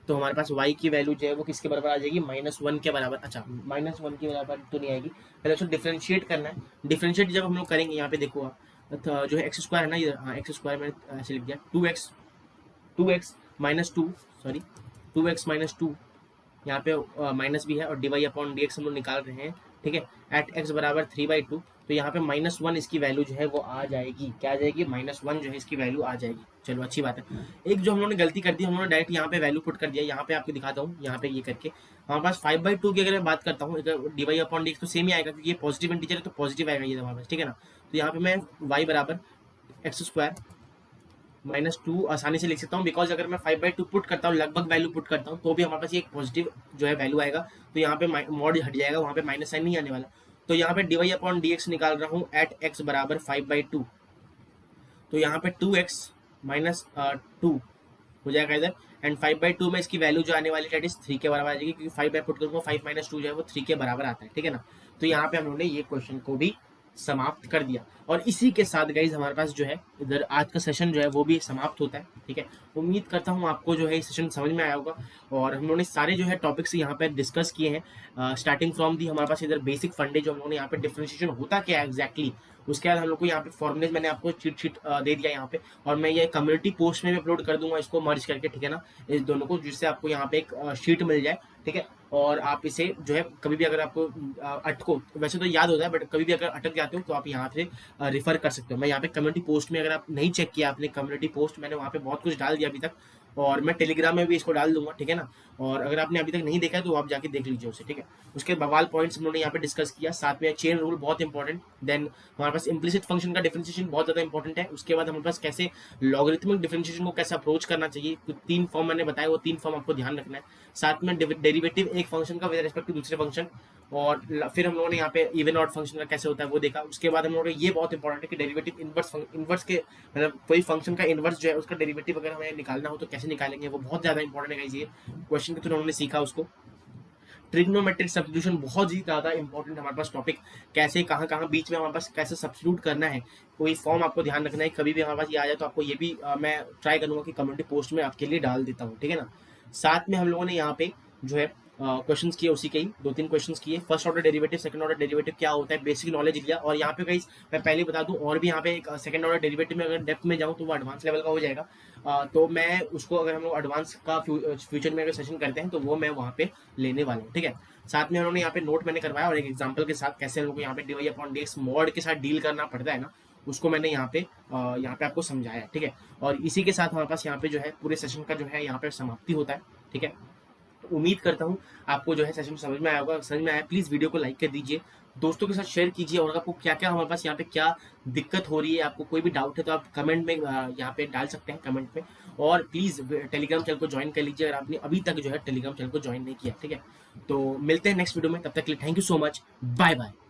तो हमारे पास y की वैल्यू जो है वो किसके बराबर आ जाएगी, -1 के बराबर। अच्छा -1 के बराबर तो नहीं आएगी, पहले उसको डिफरेंशिएट करना है। डिफरेंशिएट जब हम लोग करेंगे यहाँ पे देखो आप जो है एक्स स्क्वायर है ना, इधर हाँ एक्स स्क्वायर मैंने ऐसे लिख दिया 2x -2 सॉरी 2x -2 यहाँ पे माइनस भी है और dy अपॉन dx हम लोग निकाल रहे हैं, ठीक है। एट x बराबर 3/2 तो यहाँ पे -1 इसकी वैल्यू जो है वो आ जाएगी, क्या आ जाएगी, -1 जो है इसकी वैल्यू आ जाएगी। चलो अच्छी बात है। एक जो हम लोगों ने गलती कर दी, हम लोगों ने डायरेक्ट यहाँ पे वैल्यू पुट कर दिया। यहाँ पे आपको दिखाता हूँ, यहाँ पे ये करके हमारे पास 5/2 की अगर मैं बात करता हूँ dy अपॉन dx तो सेम ही आएगा क्योंकि ये पॉजिटिव इंटीजर है तो पॉजिटिव आएगा ये हमारे पास, ठीक है ना। तो यहाँ पे मैं y बराबर एक्स स्क्वायर -2 आसानी से लिख सकता हूँ बिकॉज अगर मैं 5/2 पुट करता हूँ, लगभग वैल्यू पुट करता हूँ तो भी हमारे पास ये एक पॉजिटिव जो है वैल्यू आएगा। तो यहाँ पे मॉड हट जाएगा, वहाँ पे माइनस साइन नहीं आने वाला। तो यहाँ पे dy अपॉन dx निकाल रहा हूँ एट x बराबर 5/2 तो यहाँ पे 2x -2 हो जाएगा इधर एंड 5/2 में इसकी वैल्यू जो आने वाली है 3 के बराबर आ जाएगी क्योंकि 5 पुट करूँगा 5 - 2 जो है वो 3 के बराबर आता है, ठीक है ना। तो यहाँ पे हम लोगों ने ये क्वेश्चन को भी समाप्त कर दिया और इसी के साथ गाइज हमारे पास जो है इधर आज का सेशन जो है वो भी समाप्त होता है, ठीक है। उम्मीद करता हूँ आपको जो है सेशन समझ में आया होगा और हम लोगों ने सारे जो है टॉपिक्स यहाँ पे डिस्कस किए हैं स्टार्टिंग फ्रॉम दी हमारे पास इधर बेसिक फंडे जो हम लोगों ने यहाँ पे डिफरेंशिएशन होता क्या है एग्जैक्टली, उसके बाद हम लोग को यहाँ पे फॉर्मुलेज मैंने आपको चीट शीट दे दिया यहाँ पे और मैं ये कम्युनिटी पोस्ट में भी अपलोड कर दूंगा इसको मर्ज करके, ठीक है ना, इस दोनों को, जिससे आपको यहाँ पे एक शीट मिल जाए ठीक है। और आप इसे जो है कभी भी अगर आपको अटको, वैसे तो याद होता है, बट कभी भी अगर अटक जाते हो तो आप यहाँ से रिफर कर सकते हो। मैं यहाँ पे कम्युनिटी पोस्ट में, अगर आप नहीं चेक किया आपने कम्युनिटी पोस्ट, मैंने वहाँ पे बहुत कुछ डाल दिया अभी तक, और मैं टेलीग्राम में भी इसको डाल दूंगा, ठीक है ना। और अगर आपने अभी तक नहीं देखा है तो आप जाके देख लीजिए उसे, ठीक है। उसके बवाल पॉइंट्स हम लोगों ने यहाँ पे डिस्कस किया, साथ में चेन रूल बहुत इंपॉर्टेंट, देन हमारे पास इम्प्लिसिट फंक्शन का डिफरेंशिएशन बहुत ज्यादा इंपॉर्टेंट है। उसके बाद हमारे पास कैसे लॉगरिथमिक डिफरेंशिएशन को कैसे अप्रोच करना चाहिए, तो 3 फॉर्म मैंने बताया, वो 3 फॉर्म आपको ध्यान रखना है। साथ में डेरिवेटिव एक फंक्शन का विद रिस्पेक्ट टू दूसरे फंक्शन, और फिर हम लोगों ने यहाँ पे इवन ऑड फंक्शन का कैसे होता है वो देखा। उसके बाद हम लोगों ने ये बहुत इंपॉर्टेंट है कि डेरिवेटिव इनवर्स के, मतलब कोई फंक्शन का इनवर्स जो है उसका डेरिवेटिव अगर हमें निकालना हो तो कैसे निकालेंगे, वो बहुत ज्यादा इंपॉर्टेंट है। ये क्वेश्चन के थ्रू उन्होंने सीखा उसको। ट्रिग्नोमेट्रिक सब्स्टिट्यूशन बहुत ही ज्यादा इंपॉर्टेंट हमारे पास टॉपिक, कैसे कहाँ कहाँ बीच में हमारे पास कैसे सब्स्टिट्यूट करना है, कोई फॉर्म आपको ध्यान रखना है। कभी भी हमारे पास ये आ जाए तो आपको ये भी मैं ट्राई करूंगा कि कम्युनिटी पोस्ट में आपके लिए डाल देता हूँ, ठीक है ना। साथ में हम लोगों ने यहाँ पे जो है क्वेश्चंस किए, उसी के ही 2-3 क्वेश्चंस किए। First order derivative, second order derivative क्या होता है, बेसिक नॉलेज लिया। और यहाँ पे गाइस मैं पहले बता दूं, और भी यहाँ पे एक सेकंड ऑर्डर डेरिवेटिव में अगर डेप्थ में जाऊं तो वो एडवांस लेवल का हो जाएगा। तो मैं उसको, अगर हम लोग एडवांस का फ्यूचर में अगर सेशन करते हैं तो वो मैं वहाँ पे लेने वाला हूँ, ठीक है। साथ में उन्होंने यहाँ पे नोट मैंने करवाया, और एक एग्जाम्पल के साथ कैसे हम लोग को यहाँ पे dy अपॉन dx मॉड के साथ डील करना पड़ता है ना, उसको मैंने यहाँ पे आपको समझाया, ठीक है। और इसी के साथ हमारे पास यहाँ पे जो है पूरे सेशन का जो है यहाँ पे समाप्ति होता है, ठीक है। उम्मीद करता हूँ आपको जो है सेशन समझ में आया होगा। समझ में आया प्लीज वीडियो को लाइक कर दीजिए, दोस्तों के साथ शेयर कीजिए, और आपको क्या क्या हमारे पास यहाँ पे क्या दिक्कत हो रही है, आपको कोई भी डाउट है तो आप कमेंट में यहाँ पे डाल सकते हैं कमेंट में। और प्लीज टेलीग्राम चैनल को ज्वाइन कर लीजिए अगर आपने अभी तक जो है टेलीग्राम चैनल को ज्वाइन नहीं किया, ठीक है। तो मिलते हैं नेक्स्ट वीडियो में, तब तक के लिए thank you so much, bye bye.